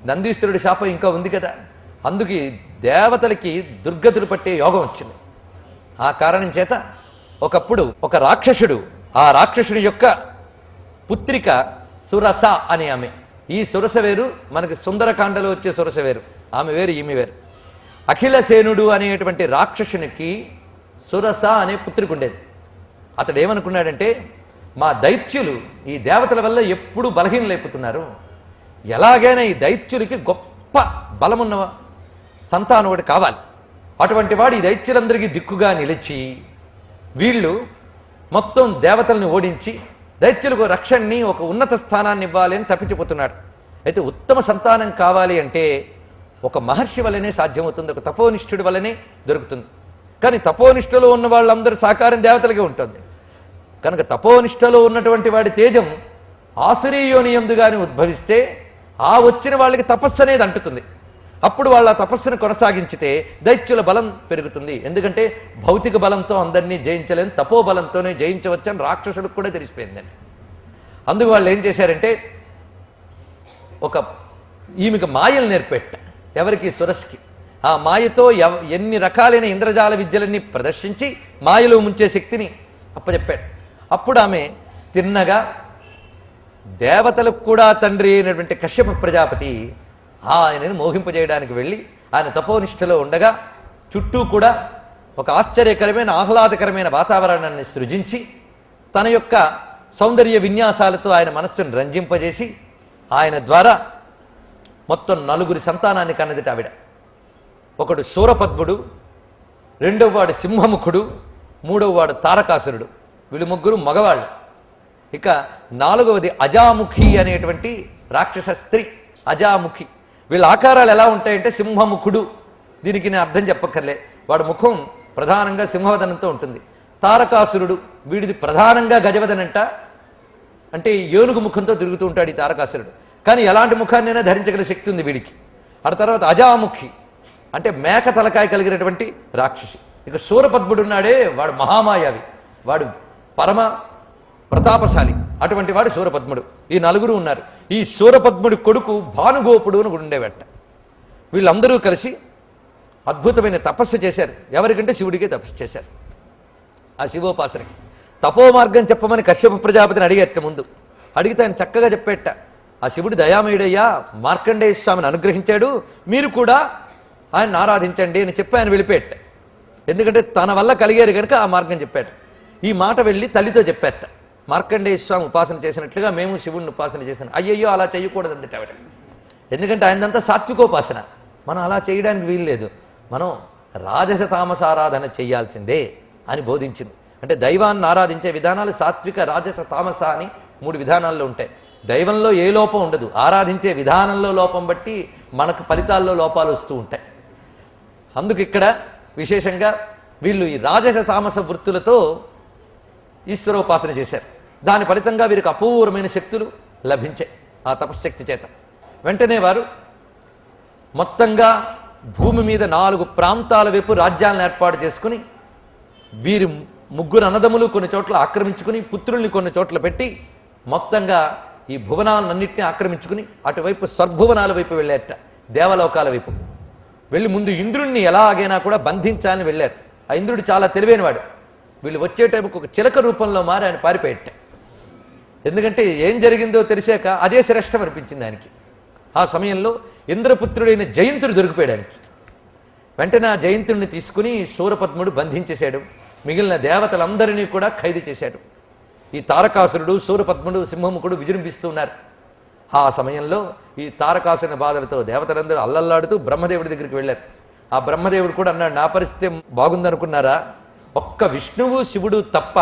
నందీశ్వరుడి శాపం ఇంకా ఉంది కదా, అందుకే దేవతలకి దుర్గతులు పట్టే యోగం వచ్చింది. ఆ కారణం చేత ఒకప్పుడు ఒక రాక్షసుడు, ఆ రాక్షసుని యొక్క పుత్రిక సురస అని ఆమె. ఈ సురస వేరు, మనకి సుందరకాండలో వచ్చే సురస వేరు. ఆమె వేరు, ఈమె వేరు. అఖిలసేనుడు అనేటువంటి రాక్షసునికి సురస అనే పుత్రిక ఉండేది. అతడు ఏమనుకున్నాడంటే, మా దైత్యులు ఈ దేవతల వల్ల ఎప్పుడూ బలహీనలైపోతున్నారు, ఎలాగైనా ఈ దైత్యులకి గొప్ప బలమున్న సంతానం ఒకటి కావాలి. అటువంటి వాడు ఈ దైత్యులందరికీ దిక్కుగా నిలిచి వీళ్ళు మొత్తం దేవతల్ని ఓడించి దైత్యులకు రక్షణని ఒక ఉన్నత స్థానాన్ని ఇవ్వాలి అని తప్పించిపోతున్నాడు. అయితే ఉత్తమ సంతానం కావాలి అంటే ఒక మహర్షి వల్లనే సాధ్యమవుతుంది, ఒక తపోనిష్ఠుడి వల్లనే దొరుకుతుంది. కానీ తపోనిష్టలో ఉన్న వాళ్ళందరూ సాకారం దేవతలకే ఉంటుంది కనుక తపోనిష్టలో ఉన్నటువంటి వాడి తేజం ఆసురీయోనియందుగాని ఉద్భవిస్తే ఆ వచ్చిన వాళ్ళకి తపస్సు అనేది అంటుతుంది. అప్పుడు వాళ్ళ తపస్సును కొనసాగించితే దైత్యుల బలం పెరుగుతుంది. ఎందుకంటే భౌతిక బలంతో అందరినీ జయించలేని తపోబలంతోనే జయించవచ్చని రాక్షసులకు కూడా తెలిసిపోయిందండి. అందుకు వాళ్ళు ఏం చేశారంటే ఈమెకు మాయలు నేర్పెట్ట, ఎవరికి? సురస్కి. ఆ మాయతో ఎన్ని రకాలైన ఇంద్రజాల విద్యలన్నీ ప్రదర్శించి మాయలో ముంచే శక్తిని అప్పచెప్పాడు. అప్పుడు ఆమె తిన్నగా దేవతలకు కూడా తండ్రి అయినటువంటి కశ్యప ప్రజాపతి ఆయనను మోహింపజేయడానికి వెళ్ళి ఆయన తపోనిష్టలో ఉండగా చుట్టూ కూడా ఒక ఆశ్చర్యకరమైన ఆహ్లాదకరమైన వాతావరణాన్ని సృజించి తన యొక్క సౌందర్య విన్యాసాలతో ఆయన మనస్సును రంజింపజేసి ఆయన ద్వారా మొత్తం 4 సంతానాన్ని కన్నదిట ఆవిడ. ఒకడు శూరపద్ముడు, రెండవ వాడు సింహముఖుడు, మూడవ వాడు తారకాసురుడు. వీళ్ళు 3 మగవాళ్ళు. ఇక 4వది అజాముఖి అనేటువంటి రాక్షస స్త్రీ, అజాముఖి. వీళ్ళ ఆకారాలు ఎలా ఉంటాయంటే సింహముఖుడు, దీనికి నేను అర్థం చెప్పక్కర్లే, వాడు ముఖం ప్రధానంగా సింహవదనంతో ఉంటుంది. తారకాసురుడు, వీడిది ప్రధానంగా గజవదనంట, అంటే ఏనుగు ముఖంతో తిరుగుతూ ఉంటాడు ఈ తారకాసురుడు. కానీ ఎలాంటి ముఖాన్నైనా ధరించగల శక్తి ఉంది వీడికి. ఆ తర్వాత అజాముఖి అంటే మేక తలకాయ కలిగినటువంటి రాక్షసి. ఇక శూరపద్ముడు ఉన్నాడే వాడు మహామాయావి, వాడు పరమ ప్రతాపశాలి, అటువంటి వాడు శూరపద్ముడు. ఈ 4 ఉన్నారు. ఈ శూరపద్ముడి కొడుకు భానుగోపుడు అని ఉండేవట. వీళ్ళందరూ కలిసి అద్భుతమైన తపస్సు చేశారు. ఎవరికంటే శివుడికే తపస్సు చేశారు. ఆ శివోపాసనకి తపోమార్గం చెప్పమని కశ్యప ప్రజాపతిని అడిగేట. ముందు అడిగితే ఆయన చక్కగా చెప్పేట, ఆ శివుడు దయామయుడయ్యా, మార్కండేయ స్వామిని అనుగ్రహించాడు, మీరు కూడా ఆయన ఆరాధించండి అని చెప్పి ఆయన వెళ్ళిపోయేట. ఎందుకంటే తన వల్ల కలిగారు కనుక ఆ మార్గం చెప్పాట. ఈ మాట వెళ్ళి తల్లితో చెప్పేట, మార్కండేయ స్వామి ఉపాసన చేసినట్లుగా మేము శివుడిని ఉపాసన చేశాను. అయ్యయ్యో అలా చేయకూడదు అందుట ఆవిడ. ఎందుకంటే ఆయనంతా సాత్వికోపాసన, మనం అలా చేయడానికి వీల్లేదు, మనం రాజస తామసారాధన చేయాల్సిందే అని బోధించింది. అంటే దైవాన్ని ఆరాధించే విధానాలు సాత్విక, రాజస, తామస అని 3 విధానాల్లో ఉంటాయి. దైవంలో ఏ లోపం ఉండదు, ఆరాధించే విధానంలో లోపం బట్టి మనకు ఫలితాల్లో లోపాలు వస్తూ ఉంటాయి. అందుకు ఇక్కడ విశేషంగా వీళ్ళు ఈ రాజస తామస వృత్తులతో ఈశ్వరోపాసన చేశారు. దాని ఫలితంగా వీరికి అపూర్వమైన శక్తులు లభించాయి ఆ తపశ్శక్తి చేత. వెంటనే వారు మొత్తంగా భూమి మీద 4 ప్రాంతాల వైపు రాజ్యాలను ఏర్పాటు చేసుకుని వీరి 3 అన్నదమ్ములు కొన్ని చోట్ల ఆక్రమించుకుని పుత్రుల్ని కొన్ని చోట్ల పెట్టి మొత్తంగా ఈ భువనాలన్నింటినీ ఆక్రమించుకుని అటువైపు స్వర్భువనాల వైపు వెళ్ళారట, దేవలోకాల వైపు వెళ్ళి ముందు ఇంద్రుణ్ణి ఎలాగైనా కూడా బంధించాలని వెళ్ళారు. ఆ ఇంద్రుడు చాలా తెలివైనవాడు. వీళ్ళు వచ్చే టైంకి ఒక చిలక రూపంలో మారి ఆయన పారిపోయేట. ఎందుకంటే ఏం జరిగిందో తెలిసాక అదే శ్రేష్టం అనిపించింది ఆయనకి. ఆ సమయంలో ఇంద్రపుత్రుడైన జయంతుడు దొరికిపోయాడానికి. వెంటనే ఆ జయంతుడిని తీసుకుని శూరపద్ముడు బంధించేశాడు. మిగిలిన దేవతలందరినీ కూడా ఖైదు చేశాడు. ఈ తారకాసురుడు, శూరపద్ముడు, సింహముఖుడు విజృంభిస్తూ ఉన్నారు. ఆ సమయంలో ఈ తారకాసురుని బాధలతో దేవతలందరూ అల్లల్లాడుతూ బ్రహ్మదేవుడి దగ్గరికి వెళ్ళారు. ఆ బ్రహ్మదేవుడు కూడా అన్నాడు, నా పరిస్థితి బాగుందనుకున్నారా, ఒక్క విష్ణువు శివుడు తప్ప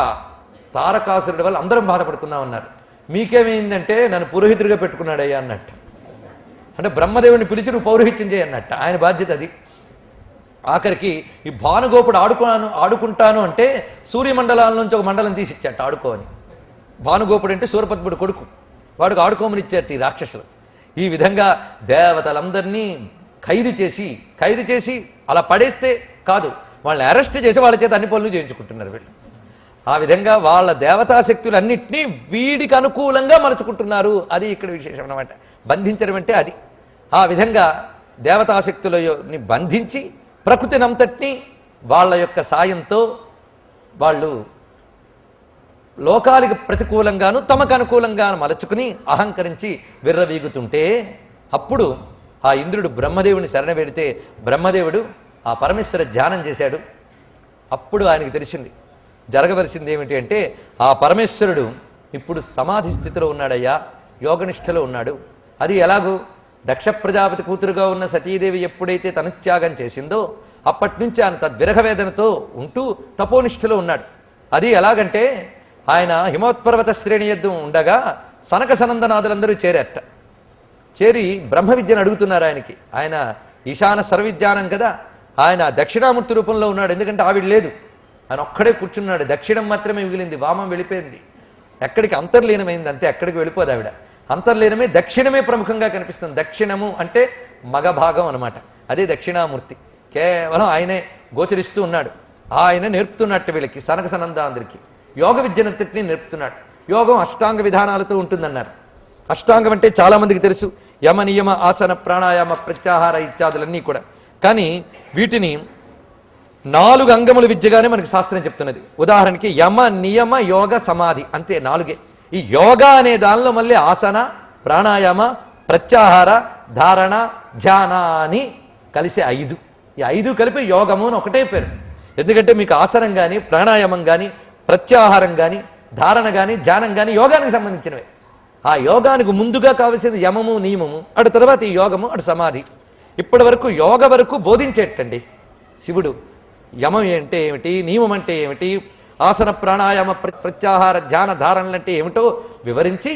తారకాసురుడి వల్ల అందరం బాధపడుతున్నామన్నారు. మీకేమైందంటే నన్ను పురోహితుడిగా పెట్టుకున్నాడయ్యా అన్నట్టు. అంటే బ్రహ్మదేవుడిని పిలిచి నువ్వు పౌరోహిత్యం చేయన్నట్ట, ఆయన బాధ్యత అది. ఆఖరికి ఈ భానుగోపుడు ఆడుకుంటాను అంటే సూర్యమండలాల నుంచి ఒక మండలం తీసిచ్చాట ఆడుకోని. భానుగోపుడు అంటే శూరపద్ముడు కొడుకు, వాడికి ఆడుకోమని ఇచ్చారు ఈ రాక్షసులు. ఈ విధంగా దేవతలందరినీ ఖైదు చేసి అలా పడేస్తే కాదు, వాళ్ళని అరెస్ట్ చేసి వాళ్ళ చేత అన్ని పనులు చేయించుకుంటున్నారు వీళ్ళు. ఆ విధంగా వాళ్ళ దేవతాశక్తులన్నింటినీ వీడికి అనుకూలంగా మలుచుకుంటున్నారు. అది ఇక్కడ విశేషం అన్నమాట. బంధించడం అంటే అది. ఆ విధంగా దేవతాశక్తులని బంధించి ప్రకృతినంతటినీ వాళ్ళ యొక్క సాయంతో వాళ్ళు లోకాలకు ప్రతికూలంగాను తమకు అనుకూలంగాను మలచుకుని అహంకరించి విర్రవీగుతుంటే అప్పుడు ఆ ఇంద్రుడు బ్రహ్మదేవుని శరణ పెడితే బ్రహ్మదేవుడు ఆ పరమేశ్వర ధ్యానం చేశాడు. అప్పుడు ఆయనకు తెలిసింది జరగవలసింది ఏమిటి అంటే ఆ పరమేశ్వరుడు ఇప్పుడు సమాధి స్థితిలో ఉన్నాడయ్యా, యోగనిష్టలో ఉన్నాడు. అది ఎలాగూ దక్ష ప్రజాపతి కూతురుగా ఉన్న సతీదేవి ఎప్పుడైతే తనుత్యాగం చేసిందో అప్పటి నుంచి ఆయన తద్విరహవేదనతో ఉంటూ తపోనిష్టలో ఉన్నాడు. అది ఎలాగంటే ఆయన హిమోత్పర్వత శ్రేణి ఎద్దు ఉండగా సనక సనందనాథులందరూ చేరట. చేరి బ్రహ్మ విద్యను అడుగుతున్నారు ఆయనకి. ఆయన ఈశాన సర్వవిద్యానం కదా, ఆయన దక్షిణామూర్తి రూపంలో ఉన్నాడు. ఎందుకంటే ఆవిడ లేదు, ఆయన ఒక్కడే కూర్చున్నాడు. దక్షిణం మాత్రమే మిగిలింది, వామం వెళ్ళిపోయింది. ఎక్కడికి అంతర్లీనమైంది అంతే, ఎక్కడికి వెళ్ళిపోదు ఆవిడ. అంతర్లీనమే దక్షిణమే ప్రముఖంగా కనిపిస్తుంది. దక్షిణము అంటే మగ భాగం అనమాట, అదే దక్షిణామూర్తి. కేవలం ఆయనే గోచరిస్తూ ఉన్నాడు. ఆయన నేర్పుతున్నట్టు వీళ్ళకి సనక సనందాందరికి యోగ విద్యనంతటినీ నేర్పుతున్నాడు. యోగం అష్టాంగ విధానాలతో ఉంటుందన్నారు. అష్టాంగం అంటే చాలామందికి తెలుసు, యమ నియమ ఆసన ప్రాణాయామ ప్రత్యాహార ఇత్యాదులన్నీ కూడా. కానీ వీటిని 4 అంగముల విద్యగానే మనకి శాస్త్రం చెప్తున్నది. ఉదాహరణకి యమ నియమ యోగ సమాధి అంతే 4. ఈ యోగా అనే దానిలో మళ్ళీ ఆసన ప్రాణాయామ ప్రత్యాహార ధారణ ధ్యాన అని కలిసి 5. ఈ 5 కలిపి యోగము అని ఒకటే పేరు. ఎందుకంటే మీకు ఆసనం కానీ ప్రాణాయామం కానీ ప్రత్యాహారం కానీ ధారణ కానీ ధ్యానం కానీ యోగానికి సంబంధించినవే. ఆ యోగానికి ముందుగా కావలసింది యమము నియమము, అటు తర్వాత ఈ యోగము, అటు సమాధి. ఇప్పటి వరకు యోగ వరకు బోధించేటండి శివుడు. యమం అంటే ఏమిటి, నియమం అంటే ఏమిటి, ఆసన ప్రాణాయామ ప్రత్యాహార ధ్యాన ధారణలు అంటే ఏమిటో వివరించి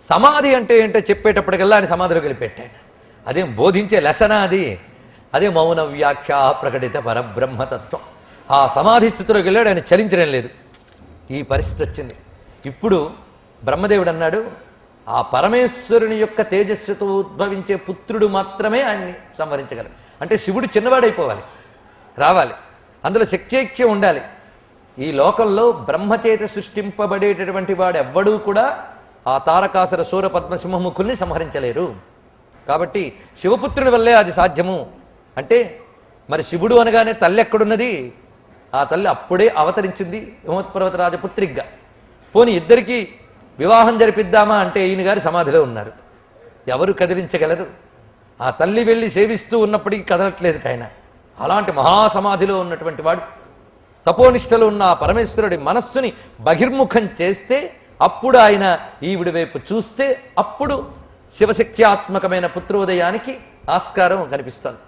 సమాధి అంటే ఏంటో చెప్పేటప్పటికల్లా ఆయన సమాధిలో వెళ్ళిపెట్టాడు. అదేం బోధించే లెసన అది, అదే మౌన వ్యాఖ్య ప్రకటిత పరబ్రహ్మతత్వం. ఆ సమాధి స్థితిలోకి వెళ్ళాడు, ఆయన చలించడం లేదు. ఈ పరిస్థితి వచ్చింది. ఇప్పుడు బ్రహ్మదేవుడు అన్నాడు, ఆ పరమేశ్వరుని యొక్క తేజస్సుతో ఉద్భవించే పుత్రుడు మాత్రమే ఆయన్ని సంహరించగలరు. అంటే శివుడు చిన్నవాడైపోవాలి, రావాలి, అందులో శక్త్యైక్యం ఉండాలి. ఈ లోకంలో బ్రహ్మచేత సృష్టింపబడేటటువంటి వాడు ఎవ్వడూ కూడా ఆ తారకాసుర సూర పద్మసింహముఖుల్ని సంహరించలేరు. కాబట్టి శివపుత్రుని వల్లే అది సాధ్యము. అంటే మరి శివుడు అనగానే తల్లి ఎక్కడున్నది? ఆ తల్లి అప్పుడే అవతరించింది హిమోత్పర్వత రాజపుత్రిగా. పోని ఇద్దరికీ వివాహం జరిపిద్దామా అంటే ఈయన గారి సమాధిలో ఉన్నారు, ఎవరు కదిలించగలరు? ఆ తల్లి వెళ్ళి సేవిస్తూ ఉన్నప్పటికీ కదలట్లేదు ఆయన. అలాంటి మహాసమాధిలో ఉన్నటువంటి వాడు తపోనిష్టలో ఉన్న ఆ పరమేశ్వరుడి మనస్సుని బహిర్ముఖం చేస్తే అప్పుడు ఆయన ఈవిడి వైపు చూస్తే అప్పుడు శివశక్త్యాత్మకమైన పుత్రోదయానికి ఆస్కారం కనిపిస్తుంది.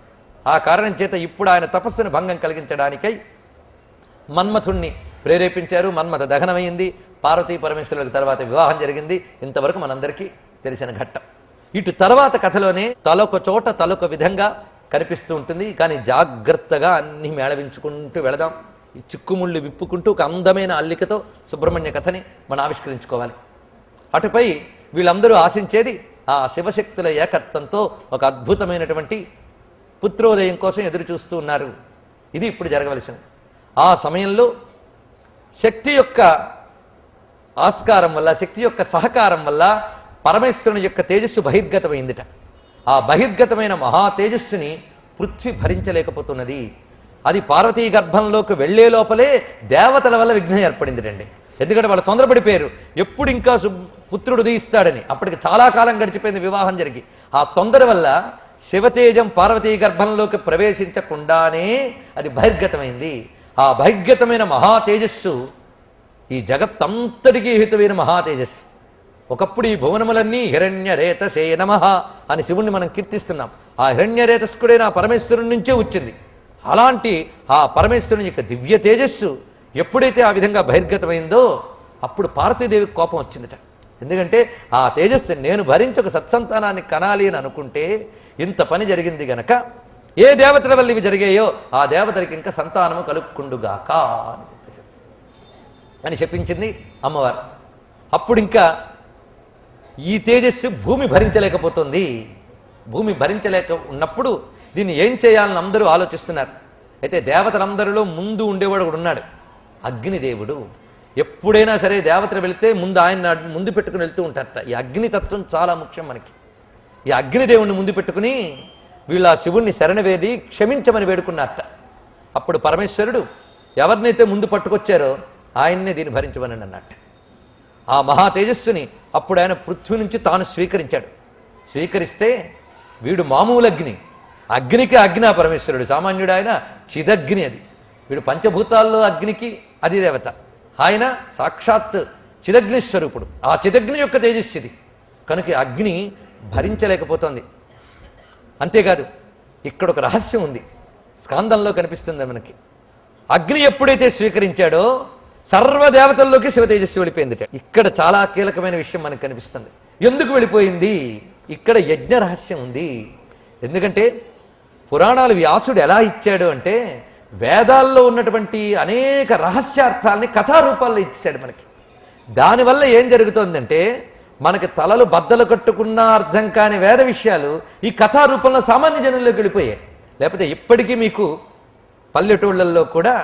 ఆ కారణం చేత ఇప్పుడు ఆయన తపస్సును భంగం కలిగించడానికై మన్మథుణ్ణి ప్రేరేపించారు. మన్మథ దహనమైంది, పార్వతీ పరమేశ్వరులకు తర్వాత వివాహం జరిగింది. ఇంతవరకు మనందరికీ తెలిసిన ఘట్టం. ఇటు తర్వాత కథలోనే తలొక చోట తలొక విధంగా కనిపిస్తూ ఉంటుంది. కానీ జాగ్రత్తగా అన్ని మేళవించుకుంటూ వెళదాం. ఈ చిక్కుముళ్ళు విప్పుకుంటూ ఒక అందమైన అల్లికతో సుబ్రహ్మణ్య కథని మనం ఆవిష్కరించుకోవాలి. అటుపై వీళ్ళందరూ ఆశించేది ఆ శివశక్తుల ఏకత్వంతో ఒక అద్భుతమైనటువంటి పుత్రోదయం కోసం ఎదురు చూస్తూ ఉన్నారు. ఇది ఇప్పుడు జరగవలసింది. ఆ సమయంలో శక్తి యొక్క ఆస్కారం వల్ల, శక్తి యొక్క సహకారం వల్ల పరమేశ్వరుని యొక్క తేజస్సు బహిర్గతమైందిట. ఆ బహిర్గతమైన మహా తేజస్సుని పృథ్వీ భరించలేకపోతున్నది. అది పార్వతీ గర్భంలోకి వెళ్లే లోపలే దేవతల వల్ల విఘ్నం ఏర్పడిందిటండి. ఎందుకంటే వాళ్ళు తొందరపడిపోయారు, ఎప్పుడు ఇంకా పుత్రుడు ఉదయిస్తాడని. అప్పటికి చాలా కాలం గడిచిపోయింది వివాహం జరిగి. ఆ తొందర వల్ల శివతేజం పార్వతీ గర్భంలోకి ప్రవేశించకుండానే అది బహిర్గతమైంది. ఆ బహిర్గతమైన మహా తేజస్సు ఈ జగత్తంతటికీ హేతువైన మహా తేజస్సు. ఒకప్పుడు ఈ భువనములన్నీ హిరణ్యరేతసే నమః అని శివుణ్ణి మనం కీర్తిస్తున్నాం. ఆ హిరణ్యరేతస్కుడైన ఆ పరమేశ్వరుని నుంచే వచ్చింది. అలాంటి ఆ పరమేశ్వరుని యొక్క దివ్య తేజస్సు ఎప్పుడైతే ఆ విధంగా బహిర్గతమైందో అప్పుడు పార్వతీదేవికి కోపం వచ్చిందట. ఎందుకంటే ఆ తేజస్సు నేను భరించి ఒక సత్సంతానాన్ని కనాలి అని అనుకుంటే ఇంత పని జరిగింది గనక ఏ దేవతల వల్ల ఇవి జరిగాయో ఆ దేవతలకి ఇంకా సంతానము కలుక్కుండుగాక అని చెప్పించింది అమ్మవారు. అప్పుడు ఇంకా ఈ తేజస్సు భూమి భరించలేకపోతుంది. భూమి భరించలేక ఉన్నప్పుడు దీన్ని ఏం చేయాలని అందరూ ఆలోచిస్తున్నారు. అయితే దేవతలందరిలో ముందు ఉండేవాడు కూడా ఉన్నాడు, అగ్నిదేవుడు. ఎప్పుడైనా సరే దేవతలు వెళితే ముందు ఆయన ముందు పెట్టుకుని వెళ్తూ ఉంటారట. ఈ అగ్నితత్వం చాలా ముఖ్యం మనకి. ఈ అగ్నిదేవుడిని ముందు పెట్టుకుని వీళ్ళ శివుణ్ణి శరణవేడి క్షమించమని వేడుకున్నారట. అప్పుడు పరమేశ్వరుడు ఎవరినైతే ముందు పట్టుకొచ్చారో ఆయన్నే దీన్ని భరించమని అన్నట్ట. ఆ మహా తేజస్సుని అప్పుడు ఆయన పృథ్వీ నుంచి తాను స్వీకరించాడు. స్వీకరిస్తే వీడు మామూలు అగ్ని, అగ్నికి అగ్ని ఆ పరమేశ్వరుడు, సామాన్యుడు ఆయన చిదగ్ని. అది వీడు పంచభూతాల్లో అగ్నికి అది దేవత, ఆయన సాక్షాత్ చిదగ్ని స్వరూపుడు. ఆ చిదగ్ని యొక్క తేజస్సుది కనుక అగ్ని భరించలేకపోతోంది. అంతేకాదు ఇక్కడ ఒక రహస్యం ఉంది, స్కాందంలో కనిపిస్తుంది మనకి. అగ్ని ఎప్పుడైతే స్వీకరించాడో సర్వదేవతల్లోకి శివ తేజస్సు వెళ్ళిపోయింది. ఇక్కడ చాలా కీలకమైన విషయం మనకు కనిపిస్తుంది. ఎందుకు వెళ్ళిపోయింది? ఇక్కడ యజ్ఞ రహస్యం ఉంది. ఎందుకంటే పురాణాలు వ్యాసుడు ఎలా ఇచ్చాడు అంటే వేదాల్లో ఉన్నటువంటి అనేక రహస్యార్థాలని కథారూపాల్లో ఇచ్చాడు మనకి. దానివల్ల ఏం జరుగుతోందంటే మనకి తలలు బద్దలు కట్టుకున్న అర్థం కాని వేద విషయాలు ఈ కథారూపంలో సామాన్య జనుల్లోకి వెళ్ళిపోయాయి. లేకపోతే ఇప్పటికీ మీకు పల్లెటూళ్ళల్లో కూడా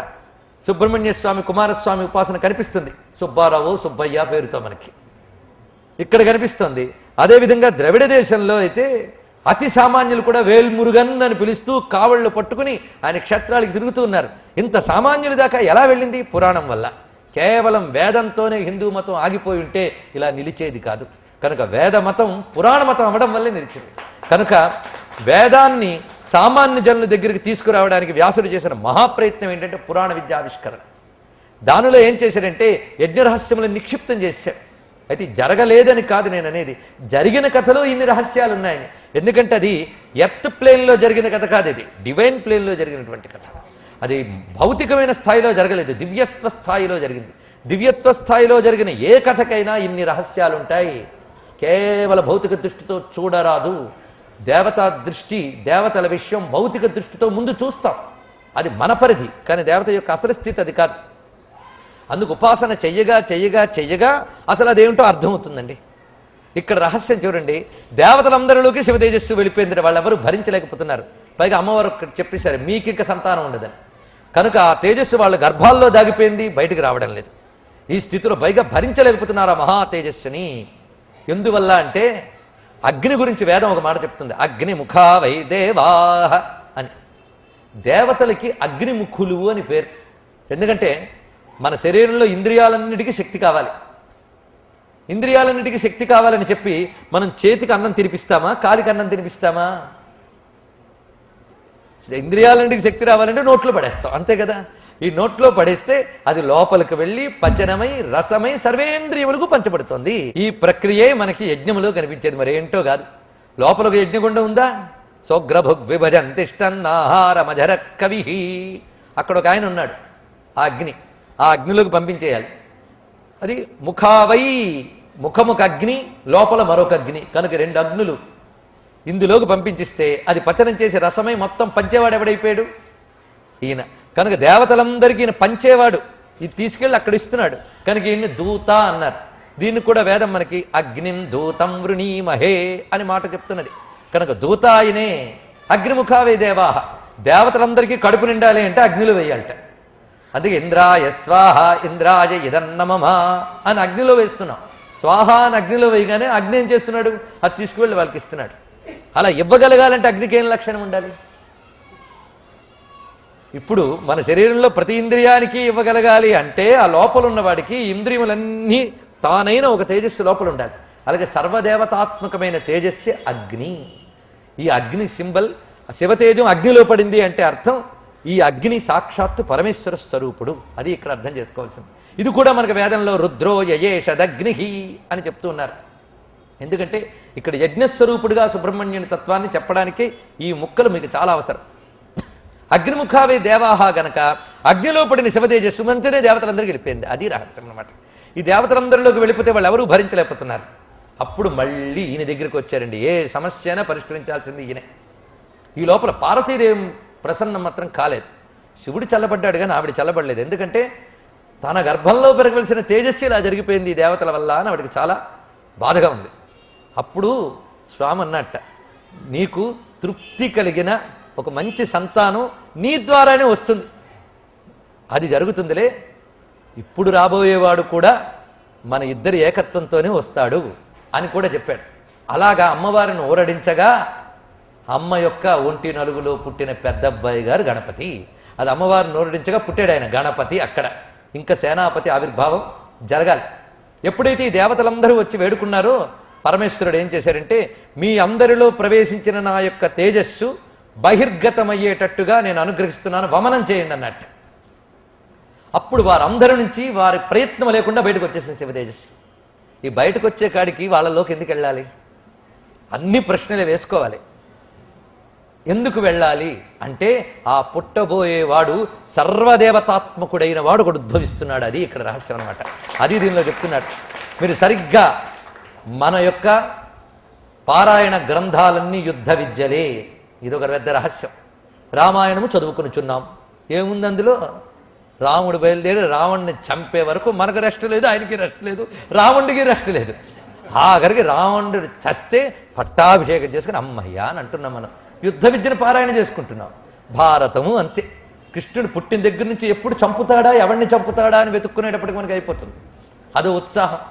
సుబ్రహ్మణ్య స్వామి కుమారస్వామి ఉపాసన కనిపిస్తుంది. సుబ్బారావు సుబ్బయ్య పేరుతో మనకి ఇక్కడ కనిపిస్తుంది. అదేవిధంగా ద్రవిడ దేశంలో అయితే అతి సామాన్యులు కూడా వేల్మురుగన్ అని పిలుస్తూ కావళ్ళు పట్టుకుని ఆయన క్షేత్రాలకు తిరుగుతూ ఉన్నారు. ఇంత సామాన్యుల దాకా ఎలా వెళ్ళింది? పురాణం వల్ల. కేవలం వేదంతోనే హిందూ మతం ఆగిపోయి ఉంటే ఇలా నిలిచేది కాదు. కనుక వేద మతం పురాణ మతం అవ్వడం వల్లే నిలిచింది. కనుక వేదాన్ని సామాన్య జనుల దగ్గరికి తీసుకురావడానికి వ్యాసుడు చేసిన మహాప్రయత్నం ఏంటంటే పురాణ విద్యావిష్కరణ. దానిలో ఏం చేశాడంటే యజ్ఞ రహస్యములను నిక్షిప్తం చేశాడు. అయితే జరగలేదని కాదు నేను అనేది, జరిగిన కథలో ఇన్ని రహస్యాలు ఉన్నాయని. ఎందుకంటే అది ఎర్త్ ప్లేన్లో జరిగిన కథ కాదు, ఇది డివైన్ ప్లేన్లో జరిగినటువంటి కథ. అది భౌతికమైన స్థాయిలో జరగలేదు, దివ్యత్వ స్థాయిలో జరిగింది. దివ్యత్వ స్థాయిలో జరిగిన ఏ కథకైనా ఇన్ని రహస్యాలు ఉంటాయి. కేవల భౌతిక దృష్టితో చూడరాదు. దేవతా దృష్టి, దేవతల విషయం భౌతిక దృష్టితో ముందు చూస్తాం, అది మన పరిధి. కానీ దేవత యొక్క అసలు స్థితి అది కాదు. అందుకు ఉపాసన చెయ్యగా చెయ్యగా చెయ్యగా అసలు అదేమిటో అర్థమవుతుందండి. ఇక్కడ రహస్యం చూడండి. దేవతలందరిలోకి శివ తేజస్సు వెళ్ళిపోయింది. వాళ్ళెవరూ భరించలేకపోతున్నారు. పైగా అమ్మవారు చెప్పేశారు మీకు ఇంకా సంతానం ఉండదని. కనుక ఆ తేజస్సు వాళ్ళ గర్భాల్లో దాగిపోయింది, బయటికి రావడం లేదు. ఈ స్థితిలో పైగా భరించలేకపోతున్నారు ఆ మహా తేజస్సుని. ఎందువల్ల అంటే అగ్ని గురించి వేదం ఒక మాట చెప్తుంది, అగ్ని ముఖా వై దేవాహ అని. దేవతలకి అగ్నిముఖులు అని పేరు. ఎందుకంటే మన శరీరంలో ఇంద్రియాలన్నిటికీ శక్తి కావాలి. ఇంద్రియాలన్నిటికీ శక్తి కావాలని చెప్పి మనం చేతికి అన్నం తినిపిస్తామా, కాలికి అన్నం తినిపిస్తామా? ఇంద్రియాలన్నిటికీ శక్తి రావాలంటే నోట్లో పడేస్తాం, అంతే కదా. ఈ నోట్లో పడేస్తే అది లోపలికి వెళ్ళి పచనమై రసమై సర్వేంద్రియములకు పంచబడుతుంది. ఈ ప్రక్రియే మనకి యజ్ఞములో కనిపించేది, మరేంటో కాదు. లోపల ఒక యజ్ఞగుండం ఉందా? సోగ్రభుగ్ విభజన్ తిష్టన్నాహారమజర కవి. అక్కడ ఒక ఆయన ఉన్నాడు, ఆ అగ్ని, ఆ అగ్నిలోకి పంపించేయాలి. అది ముఖావై, ముఖముఖ అగ్ని, లోపల మరొక అగ్ని, కనుక రెండు అగ్నులు ఇందులోకి పంపించిస్తే అది పచనం చేసి రసమై మొత్తం పంచేవాడు ఎవడైపోయాడు? ఈయన. కనుక దేవతలందరికీ ఈయన పంచేవాడు. ఇది తీసుకెళ్ళి అక్కడ ఇస్తున్నాడు. కనుక ఈయన్ని దూత అన్నారు. దీన్ని కూడా వేదం మనకి అగ్నిం దూతం వృణీమహే అని మాట చెప్తున్నది. కనుక దూత ఆయనే. అగ్నిముఖావే దేవాహ. దేవతలందరికీ కడుపు నిండాలి అంటే అగ్నిలో వేయాలంట. అందుకే ఇంద్రాయ స్వాహ ఇంద్రాయ ఇదన్నమమా అని అగ్నిలో వేస్తున్నాం. స్వాహ అని అగ్నిలో వేయగానే అగ్ని ఏం చేస్తున్నాడు? అది తీసుకువెళ్ళి వాళ్ళకి ఇస్తున్నాడు. అలా ఇవ్వగలగాలంటే అగ్నికి ఏం లక్షణం ఉండాలి? ఇప్పుడు మన శరీరంలో ప్రతి ఇంద్రియానికి ఇవ్వగలగాలి అంటే ఆ లోపల ఉన్నవాడికి ఇంద్రియములన్నీ తానైన ఒక తేజస్సు లోపల ఉండాలి. అలాగే సర్వదేవతాత్మకమైన తేజస్సు అగ్ని. ఈ అగ్ని సింబల్, శివతేజం అగ్నిలో పడింది అంటే అర్థం ఈ అగ్ని సాక్షాత్తు పరమేశ్వర స్వరూపుడు. అది ఇక్కడ అర్థం చేసుకోవాల్సింది. ఇది కూడా మనకు వేదంలో రుద్రో యయేషదగ్ని అని చెప్తూ ఉన్నారు. ఎందుకంటే ఇక్కడ యజ్ఞస్వరూపుడుగా సుబ్రహ్మణ్యుని తత్వాన్ని చెప్పడానికి ఈ ముక్కలు మీకు చాలా అవసరం. అగ్నిముఖావే దేవాహ గనక అగ్నిలో పడిన శివతేజస్సు అంటేనే దేవతలందరికీ వెళ్ళిపోయింది. అది రహస్యం అన్నమాట. ఈ దేవతలందరిలోకి వెళ్ళిపోతే వాళ్ళు ఎవరూ భరించలేకపోతున్నారు. అప్పుడు మళ్ళీ ఈయన దగ్గరికి వచ్చారండి. ఏ సమస్య అయినా పరిష్కరించాల్సింది ఈయనే. ఈ లోపల పార్వతీదేవి ప్రసన్నం మాత్రం కాలేదు. శివుడు చల్లబడ్డాడు కానీ ఆవిడ చల్లబడలేదు. ఎందుకంటే తన గర్భంలో పెరగవలసిన తేజస్సు ఇలా జరిగిపోయింది ఈ దేవతల వల్ల అని ఆవిడకి చాలా బాధగా ఉంది. అప్పుడు స్వామి అన్నట్ట, నీకు తృప్తి కలిగిన ఒక మంచి సంతానం నీ ద్వారానే వస్తుంది, అది జరుగుతుందిలే. ఇప్పుడు రాబోయేవాడు కూడా మన ఇద్దరి ఏకత్వంతోనే వస్తాడు అని కూడా చెప్పాడు. అలాగా అమ్మవారిని ఊరడించగా అమ్మ యొక్క ఒంటి నలుగులో పుట్టిన పెద్ద అబ్బాయి గారు గణపతి. అది అమ్మవారిని ఊరడించగా పుట్టాడు ఆయన గణపతి. అక్కడ ఇంకా సేనాపతి ఆవిర్భావం జరగాలి. ఎప్పుడైతే ఈ దేవతలందరూ వచ్చి వేడుకున్నారో పరమేశ్వరుడు ఏం చేశారంటే, మీ అందరిలో ప్రవేశించిన నా యొక్క తేజస్సు బహిర్గతమయ్యేటట్టుగా నేను అనుగ్రహిస్తున్నాను, వమనం చేయండి అన్నట్టు. అప్పుడు వారందరి నుంచి వారి ప్రయత్నం లేకుండా బయటకు వచ్చేసింది శివ తేజస్సు. ఈ బయటకు వచ్చే కాడికి వాళ్ళలోకి ఎందుకు వెళ్ళాలి? అన్ని ప్రశ్నలు వేసుకోవాలి. ఎందుకు వెళ్ళాలి అంటే ఆ పుట్టబోయేవాడు సర్వదేవతాత్మకుడైన వాడు ఒకడు ఉద్భవిస్తున్నాడు. అది ఇక్కడ రహస్యం అనమాట. అది దీనిలో చెప్తున్నాడు. మీరు సరిగ్గా మన యొక్క పారాయణ గ్రంథాలన్నీ యుద్ధ విద్యలే. ఇదొక పెద్ద రహస్యం. రామాయణము చదువుకునిచున్నాం. ఏముంది అందులో? రాముడు బయలుదేరి రావణ్ణి చంపే వరకు మనకు రెస్ట్ లేదు, ఆయనకి రెస్ట్ లేదు, రావణుడికి రెస్ట్ లేదు. ఆఖరికి రావణుడు చస్తే పట్టాభిషేకం చేసుకుని అమ్మయ్యా అని అంటున్నాం. మనం యుద్ధ విద్యను పారాయణ చేసుకుంటున్నాం. భారతము అంతే. కృష్ణుడు పుట్టిన దగ్గర నుంచి ఎప్పుడు చంపుతాడా, ఎవరిని చంపుతాడా అని వెతుక్కునేటప్పటికి మనకి అయిపోతుంది. అదో ఉత్సాహం.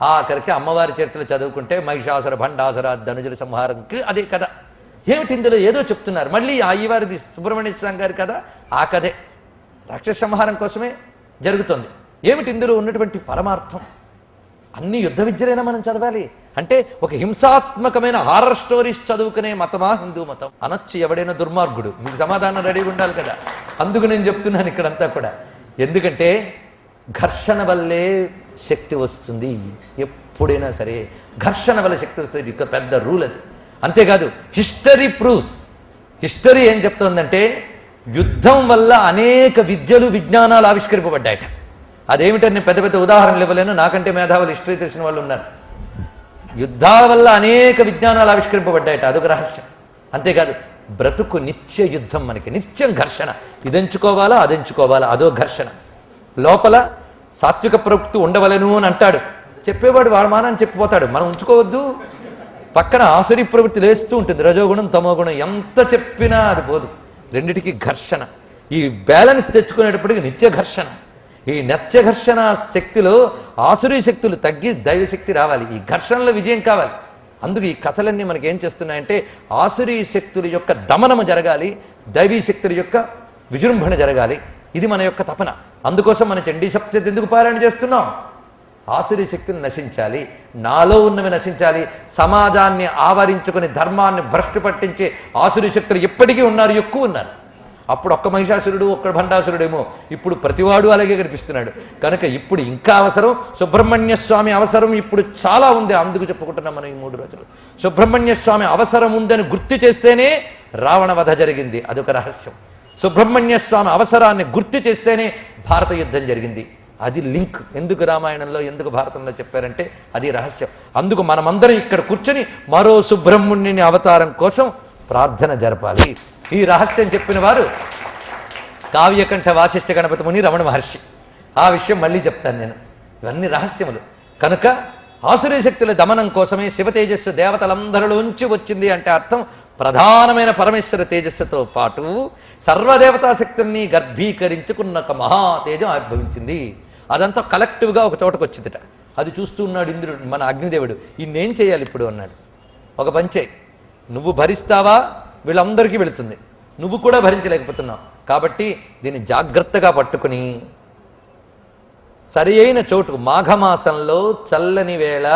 ఆఖరికి అమ్మవారి చరిత్రలు చదువుకుంటే మహిషాసుర భండాసుర ధనుజుల సంహారంకి అదే కథ. ఏమిటి ఇందులో ఏదో చెప్తున్నారు. మళ్ళీ ఆ ఈవారిది సుబ్రహ్మణ్య స్వామి గారి కథ ఆ కథే. రాక్షస సంహారం కోసమే జరుగుతుంది. ఏమిటి ఇందులో ఉన్నటువంటి పరమార్థం? అన్ని యుద్ధ విద్యలైనా మనం చదవాలి అంటే ఒక హింసాత్మకమైన హారర్ స్టోరీస్ చదువుకునే మతమా హిందూ మతం అనొచ్చు ఎవడైనా దుర్మార్గుడు. మీకు సమాధానం రెడీగా ఉండాలి కదా. అందుకు నేను చెప్తున్నాను ఇక్కడంతా కూడా. ఎందుకంటే ఘర్షణ వల్లే శక్తి వస్తుంది. ఎప్పుడైనా సరే ఘర్షణ వల్ల శక్తి వస్తుంది. ఇక పెద్ద రూల్ అది. అంతేకాదు హిస్టరీ ప్రూఫ్స్. హిస్టరీ ఏం చెప్తుందంటే యుద్ధం వల్ల అనేక విద్యలు విజ్ఞానాలు ఆవిష్కరింపబడ్డాయట. అదేమిటని నేను పెద్ద పెద్ద ఉదాహరణలు ఇవ్వలేను, నాకంటే మేధావులు హిస్టరీ తెలిసిన వాళ్ళు ఉన్నారు. యుద్ధాల వల్ల అనేక విజ్ఞానాలు ఆవిష్కరింపబడ్డాయట. అదొక రహస్యం. అంతేకాదు బ్రతుకు నిత్య యుద్ధం, మనకి నిత్యం ఘర్షణ. ఇదెంచుకోవాలా అదెంచుకోవాలా, అదో ఘర్షణ. లోపల సాత్విక ప్రవృత్తి ఉండవలను అని అంటాడు, చెప్పేవాడు వాడు మానని చెప్పిపోతాడు. మనం ఉంచుకోవద్దు. పక్కన ఆసురీ ప్రవృత్తి లేస్తూ ఉంటుంది, రజోగుణం తమోగుణం. ఎంత చెప్పినా అది పోదు. రెండిటికి ఘర్షణ. ఈ బ్యాలెన్స్ తెచ్చుకునేటప్పటికి నిత్య ఘర్షణ. ఈ నిత్య ఘర్షణ శక్తిలో ఆసురీ శక్తులు తగ్గి దైవశక్తి రావాలి. ఈ ఘర్షణలో విజయం కావాలి. అందుకు ఈ కథలన్నీ మనకి ఏం చేస్తున్నాయంటే ఆసురీ శక్తుల యొక్క దమనము జరగాలి, దైవీ శక్తుల యొక్క విజృంభణ జరగాలి. ఇది మన యొక్క తపన. అందుకోసం మన చండీ సప్తశతి ఎందుకు పారాయణ చేస్తున్నాం? ఆసురీ శక్తులు నశించాలి, నాలో ఉన్నవి నశించాలి. సమాజాన్ని ఆవరించుకొని ధర్మాన్ని భ్రష్టు పట్టించే ఆసురీ శక్తులు ఎప్పటికీ ఉన్నారు, ఎక్కువ ఉన్నారు. అప్పుడు ఒక్క మహిషాసురుడు ఒక్క భండాసురుడేమో, ఇప్పుడు ప్రతివాడు అలాగే కనిపిస్తున్నాడు. కనుక ఇప్పుడు ఇంకా అవసరం, సుబ్రహ్మణ్య స్వామి అవసరం ఇప్పుడు చాలా ఉంది. అందుకు చెప్పుకుంటున్నాం మనం ఈ 3 రోజులు. సుబ్రహ్మణ్య స్వామి అవసరం ఉందని గుర్తు చేస్తేనే రావణ వధ జరిగింది. అదొక రహస్యం. సుబ్రహ్మణ్య స్వామి అవసరాన్ని గుర్తు చేస్తేనే భారత యుద్ధం జరిగింది. అది లింక్. ఎందుకు రామాయణంలో ఎందుకు భారతంలో చెప్పారంటే అది రహస్యం. అందుకు మనమందరం ఇక్కడ కూర్చొని మరో సుబ్రహ్మణ్యుని అవతారం కోసం ప్రార్థన జరపాలి. ఈ రహస్యం చెప్పిన వారు కావ్యకంఠ వాసిష్ఠ గణపతి ముని రమణ మహర్షి. ఆ విషయం మళ్ళీ చెప్తాను నేను. ఇవన్నీ రహస్యములు. కనుక ఆసురీ శక్తుల దమనం కోసమే శివ తేజస్సు దేవతలందరిలోంచి వచ్చింది అంటే అర్థం ప్రధానమైన పరమేశ్వర తేజస్సుతో పాటు సర్వదేవతా శక్తుల్ని గర్భీకరించుకున్న ఒక మహాతేజం ఆవిర్భవించింది. అదంతా కలెక్టివ్గా ఒక చోటకు వచ్చిందిట. అది చూస్తూ ఉన్నాడు ఇంద్రుడు, మన అగ్నిదేవుడు. ఇన్నేం చేయాలి ఇప్పుడు అన్నాడు. ఒక పంచే, నువ్వు భరిస్తావా వీళ్ళందరికీ వెళుతుంది, నువ్వు కూడా భరించలేకపోతున్నావు. కాబట్టి దీన్ని జాగ్రత్తగా పట్టుకుని సరి అయిన చోటు మాఘమాసంలో చల్లని వేళ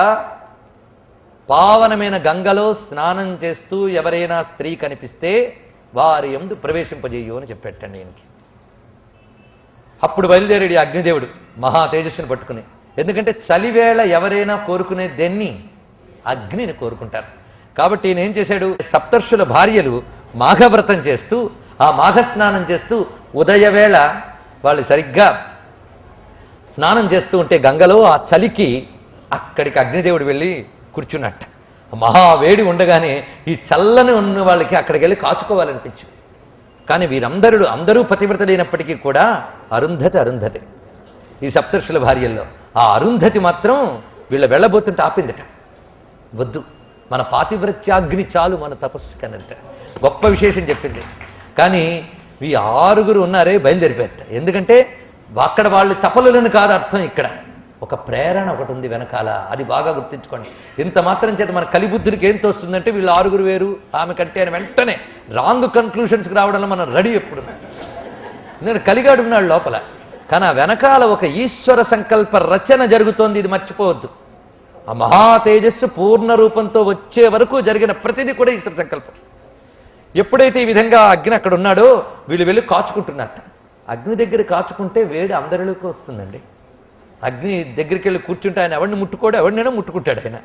పావనమైన గంగలో స్నానం చేస్తూ ఎవరైనా స్త్రీ కనిపిస్తే వారి యందు ప్రవేశింపజేయు అని చెప్పేటండి ఈయనకి. అప్పుడు బయలుదేరాడు అగ్నిదేవుడు మహా తేజస్సుని పట్టుకుని. ఎందుకంటే చలివేళ ఎవరైనా కోరుకునే దేన్ని? అగ్నిని కోరుకుంటారు. కాబట్టి ఈయన ఏం చేశాడు? సప్తర్షుల భార్యలు మాఘవ్రతం చేస్తూ ఆ మాఘస్నానం చేస్తూ ఉదయవేళ వాళ్ళు సరిగ్గా స్నానం చేస్తూ ఉంటే గంగలో ఆ చలికి అక్కడికి అగ్నిదేవుడు వెళ్ళి కూర్చున్నట్ట. మహావేడి ఉండగానే ఈ చల్లని ఉన్న వాళ్ళకి అక్కడికి వెళ్ళి కాచుకోవాలనిపించింది. కానీ అందరూ పతివ్రతలైనప్పటికీ కూడా అరుంధతి ఈ సప్తర్షుల భార్యల్లో ఆ అరుంధతి మాత్రం వీళ్ళ వెళ్ళబోతుంటే ఆపిందట. వద్దు, మన పాతివ్రత్యాగ్ని చాలు మన తపస్సు కనంట. గొప్ప విశేషం చెప్పింది. కానీ ఈ 6 ఉన్నారే బయలుదేరిపోయారట. ఎందుకంటే అక్కడ వాళ్ళు చపలులను కాదు అర్థం, ఇక్కడ ఒక ప్రేరణ ఒకటి ఉంది వెనకాల. అది బాగా గుర్తించుకోండి. ఇంత మాత్రం చేత మన కలిబుద్ధుడికి ఏం తోస్తుందంటే వీళ్ళు 6 వేరు ఆమె కంటే అని వెంటనే రాంగ్ కన్క్లూషన్స్కి రావడంలో మనం రెడీ ఎప్పుడు. నేను కలిగాడు ఉన్నాడు లోపల, కానీ ఆ వెనకాల ఒక ఈశ్వర సంకల్ప రచన జరుగుతోంది. ఇది మర్చిపోవద్దు. ఆ మహా తేజస్సు పూర్ణ రూపంతో వచ్చే వరకు జరిగిన ప్రతిదీ కూడా ఈశ్వర సంకల్పం. ఎప్పుడైతే ఈ విధంగా అగ్ని అక్కడ ఉన్నాడో వీళ్ళు వెళ్ళి కాచుకుంటున్నట్ట. అగ్ని దగ్గర కాచుకుంటే వేడి అందరిలోకి వస్తుందండి. అగ్ని దగ్గరికి వెళ్ళి కూర్చుంటే ఆయన ఎవరిని ముట్టుకోడు, ఎవరినైనా ముట్టుకుంటాడు ఆయన.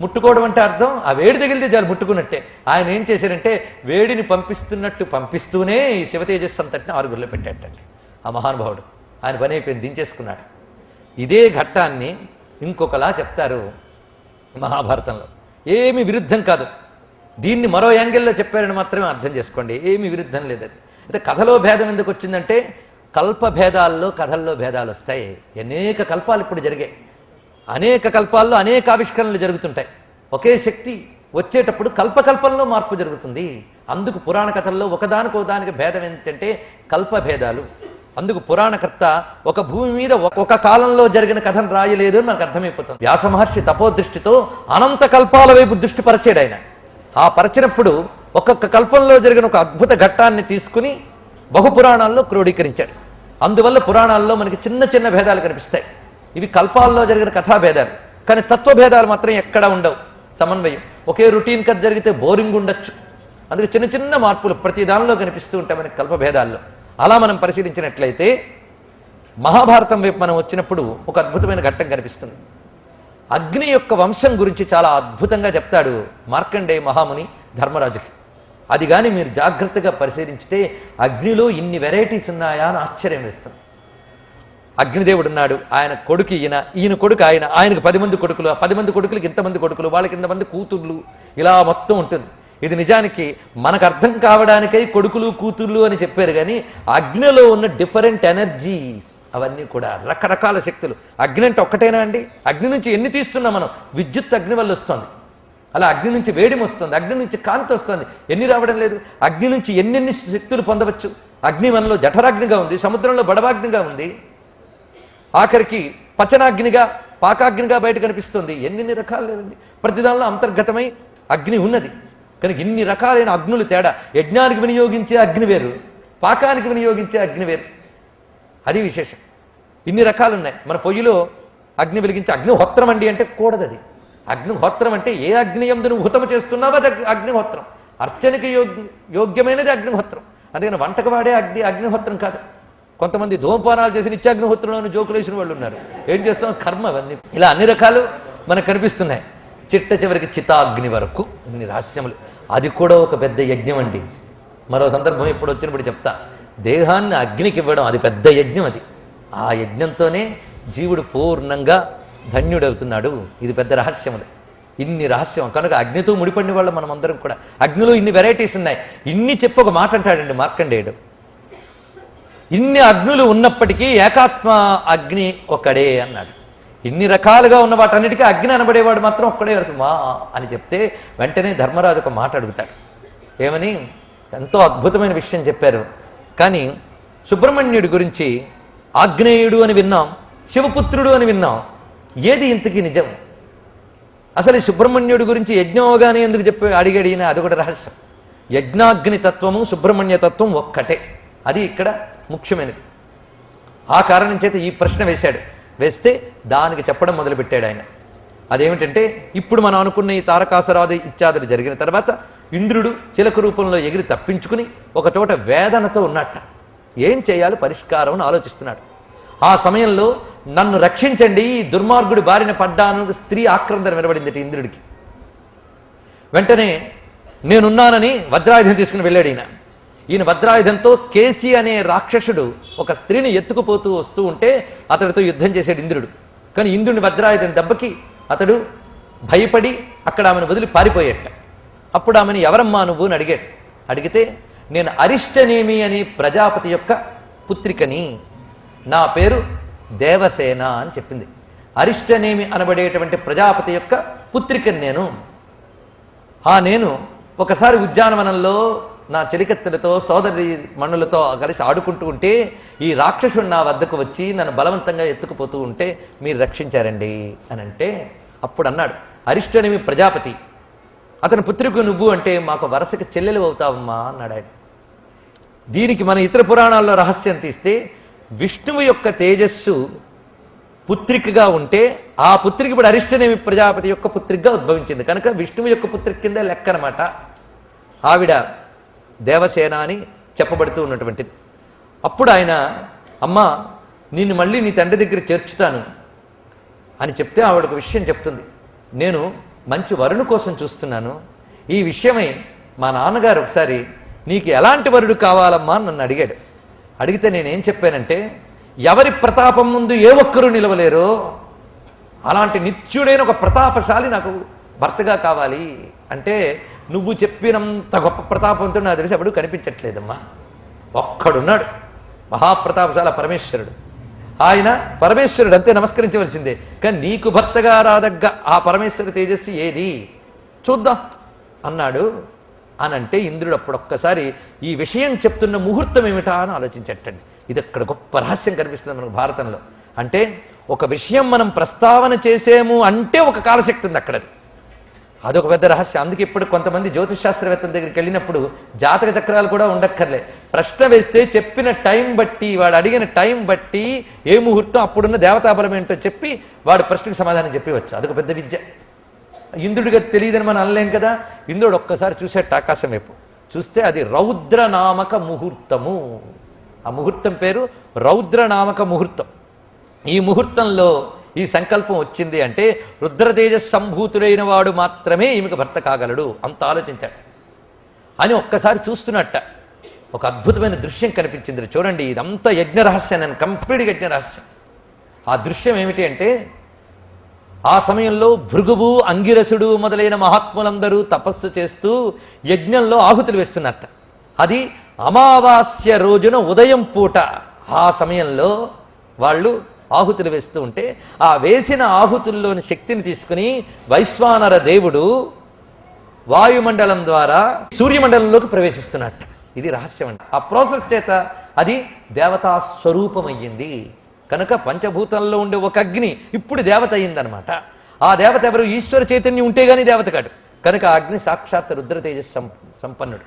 ముట్టుకోవడం అంటే అర్థం ఆ వేడి తగిలితే చాలు ముట్టుకున్నట్టే. ఆయన ఏం చేశాడంటే వేడిని పంపిస్తున్నట్టు పంపిస్తూనే ఈ శివతేజస్సు అంతటిని ఆరుగురిలో పెట్టాడండి ఆ మహానుభావుడు. ఆయన పని అయిపోయింది, దించేసుకున్నాడు. ఇదే ఘట్టాన్ని ఇంకొకలా చెప్తారు మహాభారతంలో. ఏమి విరుద్ధం కాదు, దీన్ని మరో యాంగిల్లో చెప్పారని మాత్రమే అర్థం చేసుకోండి, ఏమి విరుద్ధం లేదు. అది అయితే కథలో భేదం ఎందుకు వచ్చిందంటే కల్ప భేదాల్లో కథల్లో భేదాలు వస్తాయి. అనేక కల్పాలు ఇప్పుడు జరిగాయి, అనేక కల్పాల్లో అనేక ఆవిష్కరణలు జరుగుతుంటాయి. ఒకే శక్తి వచ్చేటప్పుడు కల్పకల్పంలో మార్పు జరుగుతుంది. అందుకు పురాణ కథల్లో ఒకదానికి భేదం ఏంటంటే కల్పభేదాలు. అందుకు పురాణకర్త ఒక భూమి మీద ఒక కాలంలో జరిగిన కథను రాయలేదు అని మనకు అర్థమైపోతుంది. వ్యాస మహర్షి తపోదృష్టితో అనంత కల్పాల వైపు దృష్టి పరిచాడు. ఆయన ఆ పరిచినప్పుడు ఒక్కొక్క కల్పంలో జరిగిన ఒక అద్భుత ఘట్టాన్ని తీసుకుని బహుపురాణాల్లో క్రోడీకరించాడు. అందువల్ల పురాణాల్లో మనకి చిన్న చిన్న భేదాలు కనిపిస్తాయి. ఇవి కల్పాల్లో జరిగిన కథాభేదాలు, కానీ తత్వభేదాలు మాత్రం ఎక్కడా ఉండవు. సమన్వయం ఒకే రొటీన్ కథ జరిగితే బోరింగ్ ఉండొచ్చు, అందుకే చిన్న చిన్న మార్పులు ప్రతి దానిలో కనిపిస్తూ ఉంటాయి మనకి కల్పభేదాల్లో. అలా మనం పరిశీలించినట్లయితే మహాభారతం వైపు మనం వచ్చినప్పుడు ఒక అద్భుతమైన ఘట్టం కనిపిస్తుంది. అగ్ని యొక్క వంశం గురించి చాలా అద్భుతంగా చెప్తాడు మార్కండేయ మహాముని ధర్మరాజుకి. అది కానీ మీరు జాగ్రత్తగా పరిశీలించితే అగ్నిలో ఇన్ని వెరైటీస్ ఉన్నాయా అని ఆశ్చర్యం వేస్తుంది. అగ్నిదేవుడు ఉన్నాడు, ఆయన కొడుకు ఈయన కొడుకు ఆయనకు 10 మంది కొడుకులు, 10 మంది కొడుకులకి ఇంతమంది కొడుకులు, వాళ్ళకి ఇంతమంది కూతుర్లు, ఇలా మొత్తం ఉంటుంది. ఇది నిజానికి మనకు అర్థం కావడానికై కొడుకులు కూతుర్లు అని చెప్పారు, కానీ అగ్నిలో ఉన్న డిఫరెంట్ ఎనర్జీస్ అవన్నీ కూడా రకరకాల శక్తులు. అగ్ని అంటే ఒక్కటేనా అండి? అగ్ని నుంచి ఎన్ని తీస్తున్నాం మనం? విద్యుత్ అగ్ని వల్ల వస్తుంది, అలా అగ్ని నుంచి వేడిమి వస్తుంది, అగ్ని నుంచి కాంతి వస్తుంది, ఎన్ని రావడం లేదు. అగ్ని నుంచి ఎన్నెన్ని శక్తులు పొందవచ్చు. అగ్ని మనలో జఠరాగ్నిగా ఉంది, సముద్రంలో బడవాగ్నిగా ఉంది, ఆఖరికి పచనాగ్నిగా పాకాగ్నిగా బయట కనిపిస్తుంది. ఎన్ని రకాలు లేవండి. ప్రతిదానిలో అంతర్గతమై అగ్ని ఉన్నది. కనుక ఇన్ని రకాలైన అగ్నులు తేడా. యజ్ఞానికి వినియోగించే అగ్ని వేరు, పాకానికి వినియోగించే అగ్ని వేరు, అది విశేషం. ఇన్ని రకాలు ఉన్నాయి. మన పొయ్యిలో అగ్ని వెలిగించే అగ్నిహోత్రం అండి అంటే కూడదు. అది అగ్నిహోత్రం అంటే ఏ అగ్ని యందు నువ్వు హుతము చేస్తున్నావో అది అగ్నిహోత్రం. అర్చనకి యోగ్యమైనది అగ్నిహోత్రం. అందుకని వంటకు వాడే అగ్నిహోత్రం కాదు. కొంతమంది ధూమపానాలు చేసి నిత్యాగ్నిహోత్రంలోని జోకులు వేసిన వాళ్ళు ఉన్నారు. ఏం చేస్తాం? కర్మ అవన్నీ. ఇలా అన్ని రకాలు మనకు కనిపిస్తున్నాయి. చిట్ట చివరికి చితాగ్ని వరకు ఇన్ని రహస్యములు. అది కూడా ఒక పెద్ద యజ్ఞం అండి. మరో సందర్భం ఇప్పుడు వచ్చినప్పుడు చెప్తా. దేహాన్ని అగ్నికి ఇవ్వడం అది పెద్ద యజ్ఞం. అది ఆ యజ్ఞంతోనే జీవుడు పూర్ణంగా ధన్యుడవుతున్నాడు. ఇది పెద్ద రహస్యములు. ఇన్ని రహస్యం కనుక అగ్నితో ముడిపడిన వాళ్ళు మనం అందరం కూడా. అగ్నిలో ఇన్ని వెరైటీస్ ఉన్నాయి. ఇన్ని చెప్పి ఒక మాట అంటాడండి మార్కండేయుడు. ఇన్ని అగ్నులు ఉన్నప్పటికీ ఏకాత్మ అగ్ని ఒక్కడే అన్నాడు. ఇన్ని రకాలుగా ఉన్న వాటన్నిటికీ అగ్ని అనబడేవాడు మాత్రం ఒక్కడే వా అని చెప్తే వెంటనే ధర్మరాజు ఒక మాట అడుగుతాడు. ఏమని? ఎంతో అద్భుతమైన విషయం చెప్పారు. కానీ సుబ్రహ్మణ్యుడి గురించి ఆగ్నేయుడు అని విన్నాం, శివపుత్రుడు అని విన్నాం. ఏది ఇంతకీ నిజం? అసలు ఈ సుబ్రహ్మణ్యుడి గురించి యజ్ఞం అవగానే ఎందుకు అడిగాడు ఈయన? అది కూడా రహస్యం. యజ్ఞాగ్ని తత్వము సుబ్రహ్మణ్య తత్వం ఒక్కటే, అది ఇక్కడ ముఖ్యమైనది. ఆ కారణం చేత ఈ ప్రశ్న వేస్తే దానికి చెప్పడం మొదలుపెట్టాడు ఆయన. అదేమిటంటే ఇప్పుడు మనం అనుకున్న ఈ తారకాసురాది ఇత్యాదులు జరిగిన తర్వాత ఇంద్రుడు చిలక రూపంలో ఎగిరి తప్పించుకుని ఒక చోట వేదనతో ఉన్నట్ట. ఏం చేయాలి పరిష్కారం అని ఆలోచిస్తున్నాడు. ఆ సమయంలో నన్ను రక్షించండి, ఈ దుర్మార్గుడి బారిన పడ్డాను స్త్రీ ఆక్రందన వినబడింది ఇంద్రుడికి. వెంటనే నేనున్నానని వజ్రాయుధం తీసుకుని వెళ్ళాడు ఈయన వజ్రాయుధంతో కేసి అనే రాక్షసుడు ఒక స్త్రీని ఎత్తుకుపోతూ వస్తూ ఉంటే అతడితో యుద్ధం చేశాడు ఇంద్రుడు. కానీ ఇంద్రుని వజ్రాయుధం దెబ్బకి అతడు భయపడి అక్కడ ఆమెను వదిలి పారిపోయేట. అప్పుడు ఆమెను ఎవరమ్మా నువ్వు అని అడిగాడు. అడిగితే నేను అరిష్టనేమి అని ప్రజాపతి యొక్క పుత్రికని, నా పేరు దేవసేన అని చెప్పింది. అరిష్టనేమి అనబడేటువంటి ప్రజాపతి యొక్క పుత్రికని నేను ఒకసారి ఉద్యానవనంలో నా చెలికత్తెలతో సోదరి మణులతో కలిసి ఆడుకుంటూ ఉంటే ఈ రాక్షసుడు నా వద్దకు వచ్చి నన్ను బలవంతంగా ఎత్తుకుపోతూ ఉంటే మీరు రక్షించారండి అని అంటే అప్పుడు అన్నాడు అరిష్టనేమి ప్రజాపతి, అతని పుత్రికు నువ్వు అంటే మాకు వరసకి చెల్లెలు అవుతావమ్మా అన్నాడు ఆయన. దీనికి మన ఇతర పురాణాల్లో రహస్యం తీస్తే విష్ణువు యొక్క తేజస్సు పుత్రికగా ఉంటే ఆ పుత్రికి ఇప్పుడు అరిష్టనేమి ప్రజాపతి యొక్క పుత్రికగా ఉద్భవించింది కనుక విష్ణువు యొక్క పుత్రిక కింద లెక్క అనమాట. ఆవిడ దేవసేన అని చెప్పబడుతూ ఉన్నటువంటిది. అప్పుడు ఆయన అమ్మ నిన్ను మళ్ళీ నీ తండ్రి దగ్గర చేర్చుతాను అని చెప్తే ఆవిడకు విషయం చెప్తుంది. నేను మంచి వరుణు కోసం చూస్తున్నాను. ఈ విషయమై మా నాన్నగారు ఒకసారి నీకు ఎలాంటి వరుడు కావాలమ్మా అని నన్ను అడిగాడు. అడిగితే నేనేం చెప్పానంటే, ఎవరి ప్రతాపం ముందు ఏ ఒక్కరూ నిలవలేరో అలాంటి నిత్యుడైన ఒక ప్రతాపశాలి నాకు భర్తగా కావాలి అంటే, నువ్వు చెప్పినంత గొప్ప ప్రతాపంతో నాకు తెలిసి అప్పుడు కనిపించట్లేదమ్మా. ఒక్కడున్నాడు మహాప్రతాపశాల పరమేశ్వరుడు. ఆయన పరమేశ్వరుడు అంతే, నమస్కరించవలసిందే. కానీ నీకు భర్తగా రాదగ్గ ఆ పరమేశ్వర తేజస్సు ఏది చూద్దాం అన్నాడు. అనంటే ఇంద్రుడు అప్పుడు ఒక్కసారి ఈ విషయం చెప్తున్న ముహూర్తం ఏమిటా అని ఆలోచించటండి. ఇది అక్కడ గొప్ప రహస్యం కనిపిస్తుంది మనకు భారతంలో. అంటే ఒక విషయం మనం ప్రస్తావన చేసేము అంటే ఒక కాలశక్తి ఉంది అక్కడది. అదొక పెద్ద రహస్యం. అందుకే ఇప్పుడు కొంతమంది జ్యోతిష్ శాస్త్రవేత్తల దగ్గరికి వెళ్ళినప్పుడు జాతక చక్రాలు కూడా ఉండక్కర్లే. ప్రశ్న వేస్తే చెప్పిన టైం బట్టి, వాడు అడిగిన టైం బట్టి ఏ ముహూర్తం అప్పుడున్న దేవతాబలం ఏంటో చెప్పి వాడు ప్రశ్నకు సమాధానం చెప్పవచ్చు. అదొక పెద్ద విద్య. ఇంద్రుడిగా తెలియదని మనం అనలేం కదా. ఇంద్రుడు ఒక్కసారి చూసేట ఆకాశం వైపు చూస్తే అది రౌద్రనామక ముహూర్తము. ఆ ముహూర్తం పేరు రౌద్రనామక ముహూర్తం. ఈ ముహూర్తంలో ఈ సంకల్పం వచ్చింది అంటే రుద్రతేజస్ సంభూతుడైన వాడు మాత్రమే ఈమెకు భర్త కాగలడు. అంత ఆలోచించాడు అని ఒక్కసారి చూస్తున్నట్ట ఒక అద్భుతమైన దృశ్యం కనిపించింది. చూడండి, ఇదంతా యజ్ఞ రహస్యం, నేను కంప్లీట్ యజ్ఞ రహస్యం. ఆ దృశ్యం ఏమిటి అంటే, ఆ సమయంలో భృగువు, అంగిరసుడు మొదలైన మహాత్ములందరూ తపస్సు చేస్తూ యజ్ఞంలో ఆహుతులు వేస్తున్నట్ట. అది అమావాస్య రోజున ఉదయం పూట ఆ సమయంలో వాళ్ళు ఆహుతులు వేస్తూ ఉంటే, ఆ వేసిన ఆహుతుల్లోని శక్తిని తీసుకుని వైశ్వానర దేవుడు వాయుమండలం ద్వారా సూర్యమండలంలోకి ప్రవేశిస్తున్నట్ట. ఇది రహస్యం అండి. ఆ ప్రాసెస్ చేత అది దేవతా స్వరూపమయ్యింది. కనుక పంచభూతంలో ఉండే ఒక అగ్ని ఇప్పుడు దేవత అయిందనమాట. ఆ దేవత ఎవరు? ఈశ్వర చైతన్యం ఉంటే గానీ దేవత కాడు. కనుక ఆ అగ్ని సాక్షాత్ రుద్ర తేజస్ సంపన్నుడు.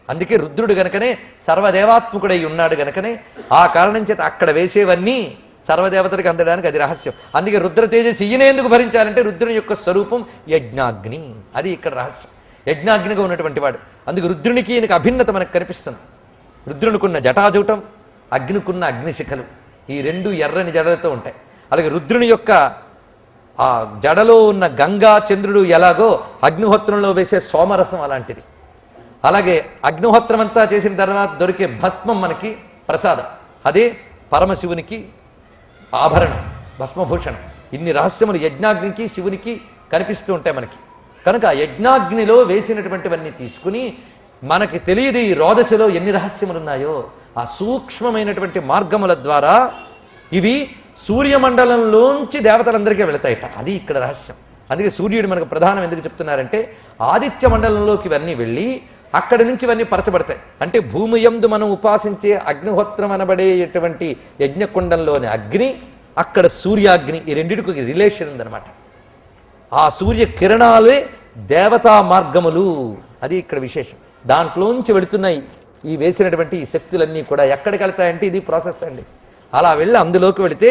అందుకే రుద్రుడు గనకనే సర్వదేవాత్మకుడై ఉన్నాడు. గనకనే ఆ కారణం చేత అక్కడ వేసేవన్నీ సర్వదేవతలకు అందడానికి అది రహస్యం. అందుకే రుద్ర తేజస్ ఈయన ఎందుకు భరించాలంటే రుద్రుని యొక్క స్వరూపం యజ్ఞాగ్ని. అది ఇక్కడ రహస్యం. యజ్ఞాగ్నిగా ఉన్నటువంటి వాడు. అందుకే రుద్రునికి ఈయనకు అభిన్నత మనకు కనిపిస్తుంది. రుద్రునికున్న జటాజూటం, అగ్నికున్న అగ్నిశిఖలు, ఈ రెండు ఎర్రని జడలతో ఉంటాయి. అలాగే రుద్రుని యొక్క ఆ జడలో ఉన్న గంగా చంద్రుడు ఎలాగో అగ్నిహోత్రంలో వేసే సోమరసం అలాంటిది. అలాగే అగ్నిహోత్రం అంతా చేసిన తర్వాత దొరికే భస్మం మనకి ప్రసాదం. అదే పరమశివునికి ఆభరణం, భస్మభూషణం. ఇన్ని రహస్యములు యజ్ఞాగ్నికి శివునికి కనిపిస్తూ ఉంటాయి మనకి. కనుక ఆ యజ్ఞాగ్నిలో వేసినటువంటివన్నీ తీసుకుని మనకి తెలియదు ఈ రోదశలో ఎన్ని రహస్యములు ఉన్నాయో. ఆ సూక్ష్మమైనటువంటి మార్గముల ద్వారా ఇవి సూర్యమండలంలోంచి దేవతలందరికీ వెళతాయట. అది ఇక్కడ రహస్యం. అందుకే సూర్యుడు మనకు ప్రధానం ఎందుకు చెప్తున్నారంటే, ఆదిత్య మండలంలోకి ఇవన్నీ వెళ్ళి అక్కడి నుంచి ఇవన్నీ పరచబడతాయి. అంటే భూమి యందు మనం ఉపాసించే అగ్నిహోత్రం అనబడేటువంటి యజ్ఞకుండంలోని అగ్ని, అక్కడ సూర్యాగ్ని, ఈ రెండింటికి రిలేషన్ ఉందన్నమాట. ఆ సూర్య కిరణాలే దేవతా మార్గములు. అది ఇక్కడ విశేషం. దాంట్లోంచి వెళుతున్నాయి ఈ వేసినటువంటి ఈ శక్తులన్నీ కూడా. ఎక్కడికి వెళ్తాయంటే ఇది ప్రాసెస్ అండి. అలా వెళ్ళి అందులోకి వెళితే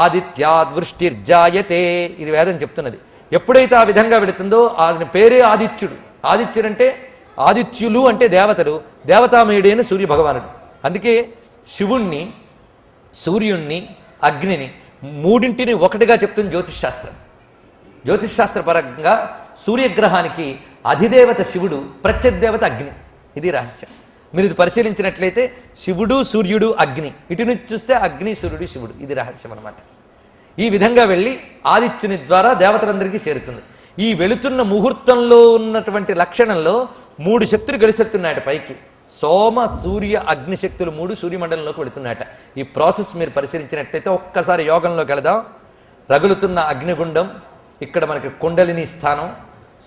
ఆదిత్యాద్వృష్టిర్జాయతే, ఇది వేదం చెప్తున్నది. ఎప్పుడైతే ఆ విధంగా వెళుతుందో ఆయన పేరే ఆదిత్యుడు. ఆదిత్యుడంటే ఆదిత్యులు అంటే దేవతలు, దేవతామయుడైన సూర్య భగవానుడు. అందుకే శివుణ్ణి, సూర్యుణ్ణి, అగ్నిని మూడింటిని ఒకటిగా చెప్తుంది జ్యోతిష్ శాస్త్రం. జ్యోతిష్ శాస్త్ర పరంగా సూర్యగ్రహానికి అధిదేవత శివుడు, ప్రత్యర్థేవత అగ్ని. ఇది రహస్యం. మీరు ఇది పరిశీలించినట్లయితే శివుడు, సూర్యుడు, అగ్ని, ఇటు నుంచి చూస్తే అగ్ని, సూర్యుడు, శివుడు. ఇది రహస్యం అన్నమాట. ఈ విధంగా వెళ్ళి ఆదిత్యుని ద్వారా దేవతలందరికీ చేరుతుంది. ఈ వెళుతున్న ముహూర్తంలో ఉన్నటువంటి లక్షణంలో 3 శక్తులు గెలిచెళ్తున్నాయట పైకి. సోమ, సూర్య, అగ్నిశక్తులు 3 సూర్యమండలంలోకి వెళుతున్నాయట. ఈ ప్రాసెస్ మీరు పరిశీలించినట్లయితే ఒక్కసారి యోగంలోకి వెళదాం. రగులుతున్న అగ్నిగుండం, ఇక్కడ మనకి కుండలిని స్థానం,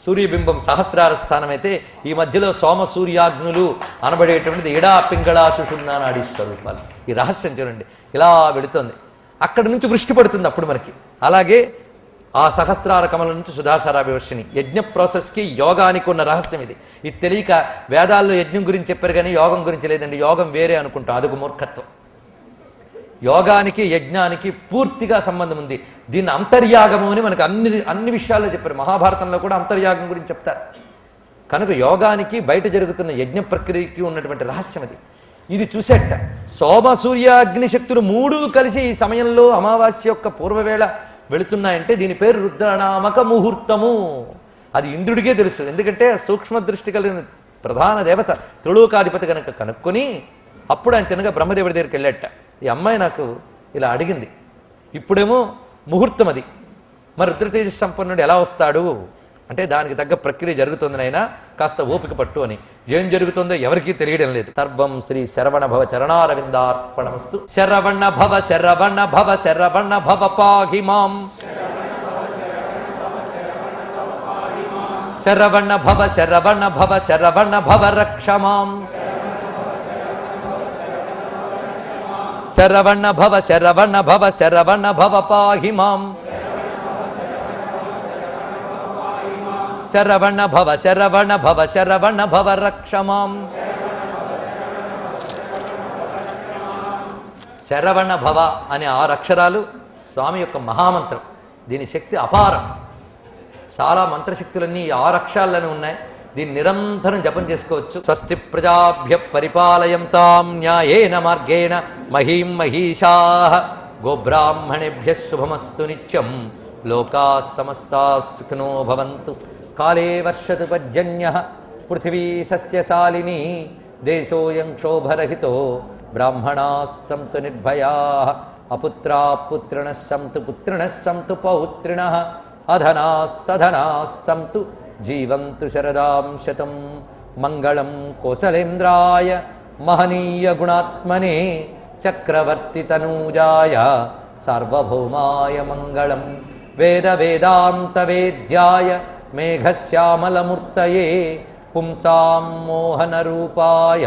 సూర్యబింబం సహస్రార స్థానం అయితే ఈ మధ్యలో సోమ సూర్యాగ్నులు అనబడేటువంటిది ఇడా పింగళా సుషుమ్నా నాడీ స్వరూపాలు. ఈ రహస్యం చూడండి, ఇలా వెళుతుంది. అక్కడి నుంచి వృష్టి పడుతుంది అప్పుడు మనకి. అలాగే ఆ సహస్రార కమల నుంచి సుధాసారాభివర్షిణి. యజ్ఞ ప్రాసెస్కి యోగానికి ఉన్న రహస్యం ఇది. ఇది తెలియక వేదాల్లో యజ్ఞం గురించి చెప్పారు కానీ యోగం గురించి లేదండి. యోగం వేరే అనుకుంటాం, అదొక మూర్ఖత్వం. యోగానికి యజ్ఞానికి పూర్తిగా సంబంధం ఉంది. దీన్ని అంతర్యాగము అని మనకు అన్ని విషయాల్లో చెప్పారు. మహాభారతంలో కూడా అంతర్యాగం గురించి చెప్తారు. కనుక యోగానికి బయట జరుగుతున్న యజ్ఞ ప్రక్రియకి ఉన్నటువంటి రహస్యం అది. ఇది చూసేట సోమ, సూర్య, అగ్నిశక్తులు 3 కలిసి ఈ సమయంలో అమావాస్య యొక్క పూర్వవేళ వెళుతున్నాయంటే దీని పేరు రుద్రనామక ముహూర్తము. అది ఇంద్రుడికే తెలుసు. ఎందుకంటే సూక్ష్మ దృష్టి కలిగిన ప్రధాన దేవత త్రిలోకాధిపతి కనుక కనుక్కొని అప్పుడు ఆయన తినగా బ్రహ్మదేవుడి దగ్గరికి వెళ్ళాట. ఈ అమ్మాయి నాకు ఇలా అడిగింది, ఇప్పుడేమో ముహూర్తం అది, మరి రుద్రతేజ సంపన్నుడు ఎలా వస్తాడు అంటే దానికి తగ్గ ప్రక్రియ జరుగుతుంది నాయనా, కాస్త ఓపిక పట్టు అని. ఏం జరుగుతుందో ఎవరికీ తెలియడం లేదు. సర్వం శ్రీ శరవణ భవ చరణారవిందార్పణమస్తు. శరవణ భవ శరవణ భవ శరవణ భవ పాహి మాం. శరవణ భవ శరవణ భవ శరవణ భవ రక్ష మాం. శరవణ భవ శరవణ భవ శరవణ భవ పాహి మాం. శరవణ భవ శరవణ భవ శరవణ భవ రక్ష మాం. శరవణ భవ అనే 6 అక్షరాలు స్వామి యొక్క మహామంత్రం. దీని శక్తి అపారం. చాలా మంత్రశక్తులన్నీ 6 అక్షరాల్లోనే ఉన్నాయి. దీన్ని నిరంతరం జపం చేసుకోవచ్చు. స్వస్తి ప్రజాభ్య పరిపాలయంతాం న్యాయేన మార్గేణ మహీం మహీషాః గోబ్రాహ్మణేభ్య శుభమస్తు నిత్యం. లోకాః సమస్తాః సుఖినో భవంతు. కాలే వర్షతు పర్జన్యః పృథివీ సస్యశాలినీ. దేశోऽयं క్షోభరహితో బ్రాహ్మణాः సంతు నిర్భయాः. అపుత్రాः పుత్రిణः సంతు పుత్రిణः సంతు పౌత్రిణः. అధనాः సధనాः సంతు జీవంతు శరదాం శతం. మంగళం కోసలేంద్రాయ మహనీయ గుణాత్మనే చక్రవర్తి తనూజాయ సార్వభౌమాయ మంగళం. వేద వేదాంత వేద్యాయ మేఘశ్యామలమూర్తయే పుంసాం మోహనరూపాయ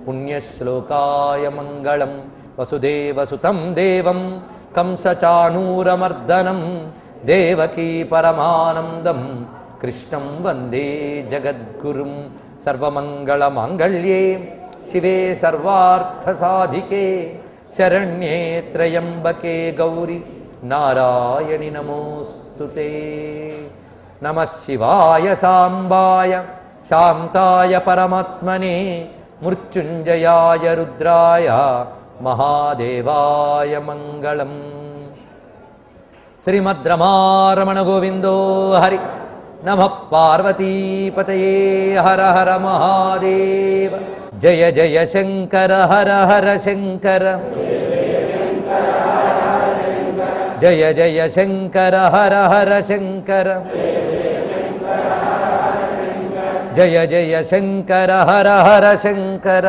పుణ్యశ్లోకాయ మంగళం. వసుదేవసుతం దేవం కంసచాణూరమర్దనం దేవకీ పరమానందం కృష్ణం వందే జగద్గురుం. సర్వమంగళమాంగళ్యే శివే సర్వార్థసాధికే శరణ్యే త్రయంబకే గౌరి నారాయణి నమోస్తుతే. నమః శివాయ సాంబాయ శాంతాయ పరమాత్మనే మృత్యుంజయాయ రుద్రాయ మహాదేవాయ మంగళం. శ్రీమద్రమారమణ గోవిందో హరి. నమః పార్వతీపతయే హర హర మహాదేవ. జయ జయ శంకర హర హర శంకర. జయ జయ శంకర హర హర శంకర. జయ జయ శంకర హర హర శంకర.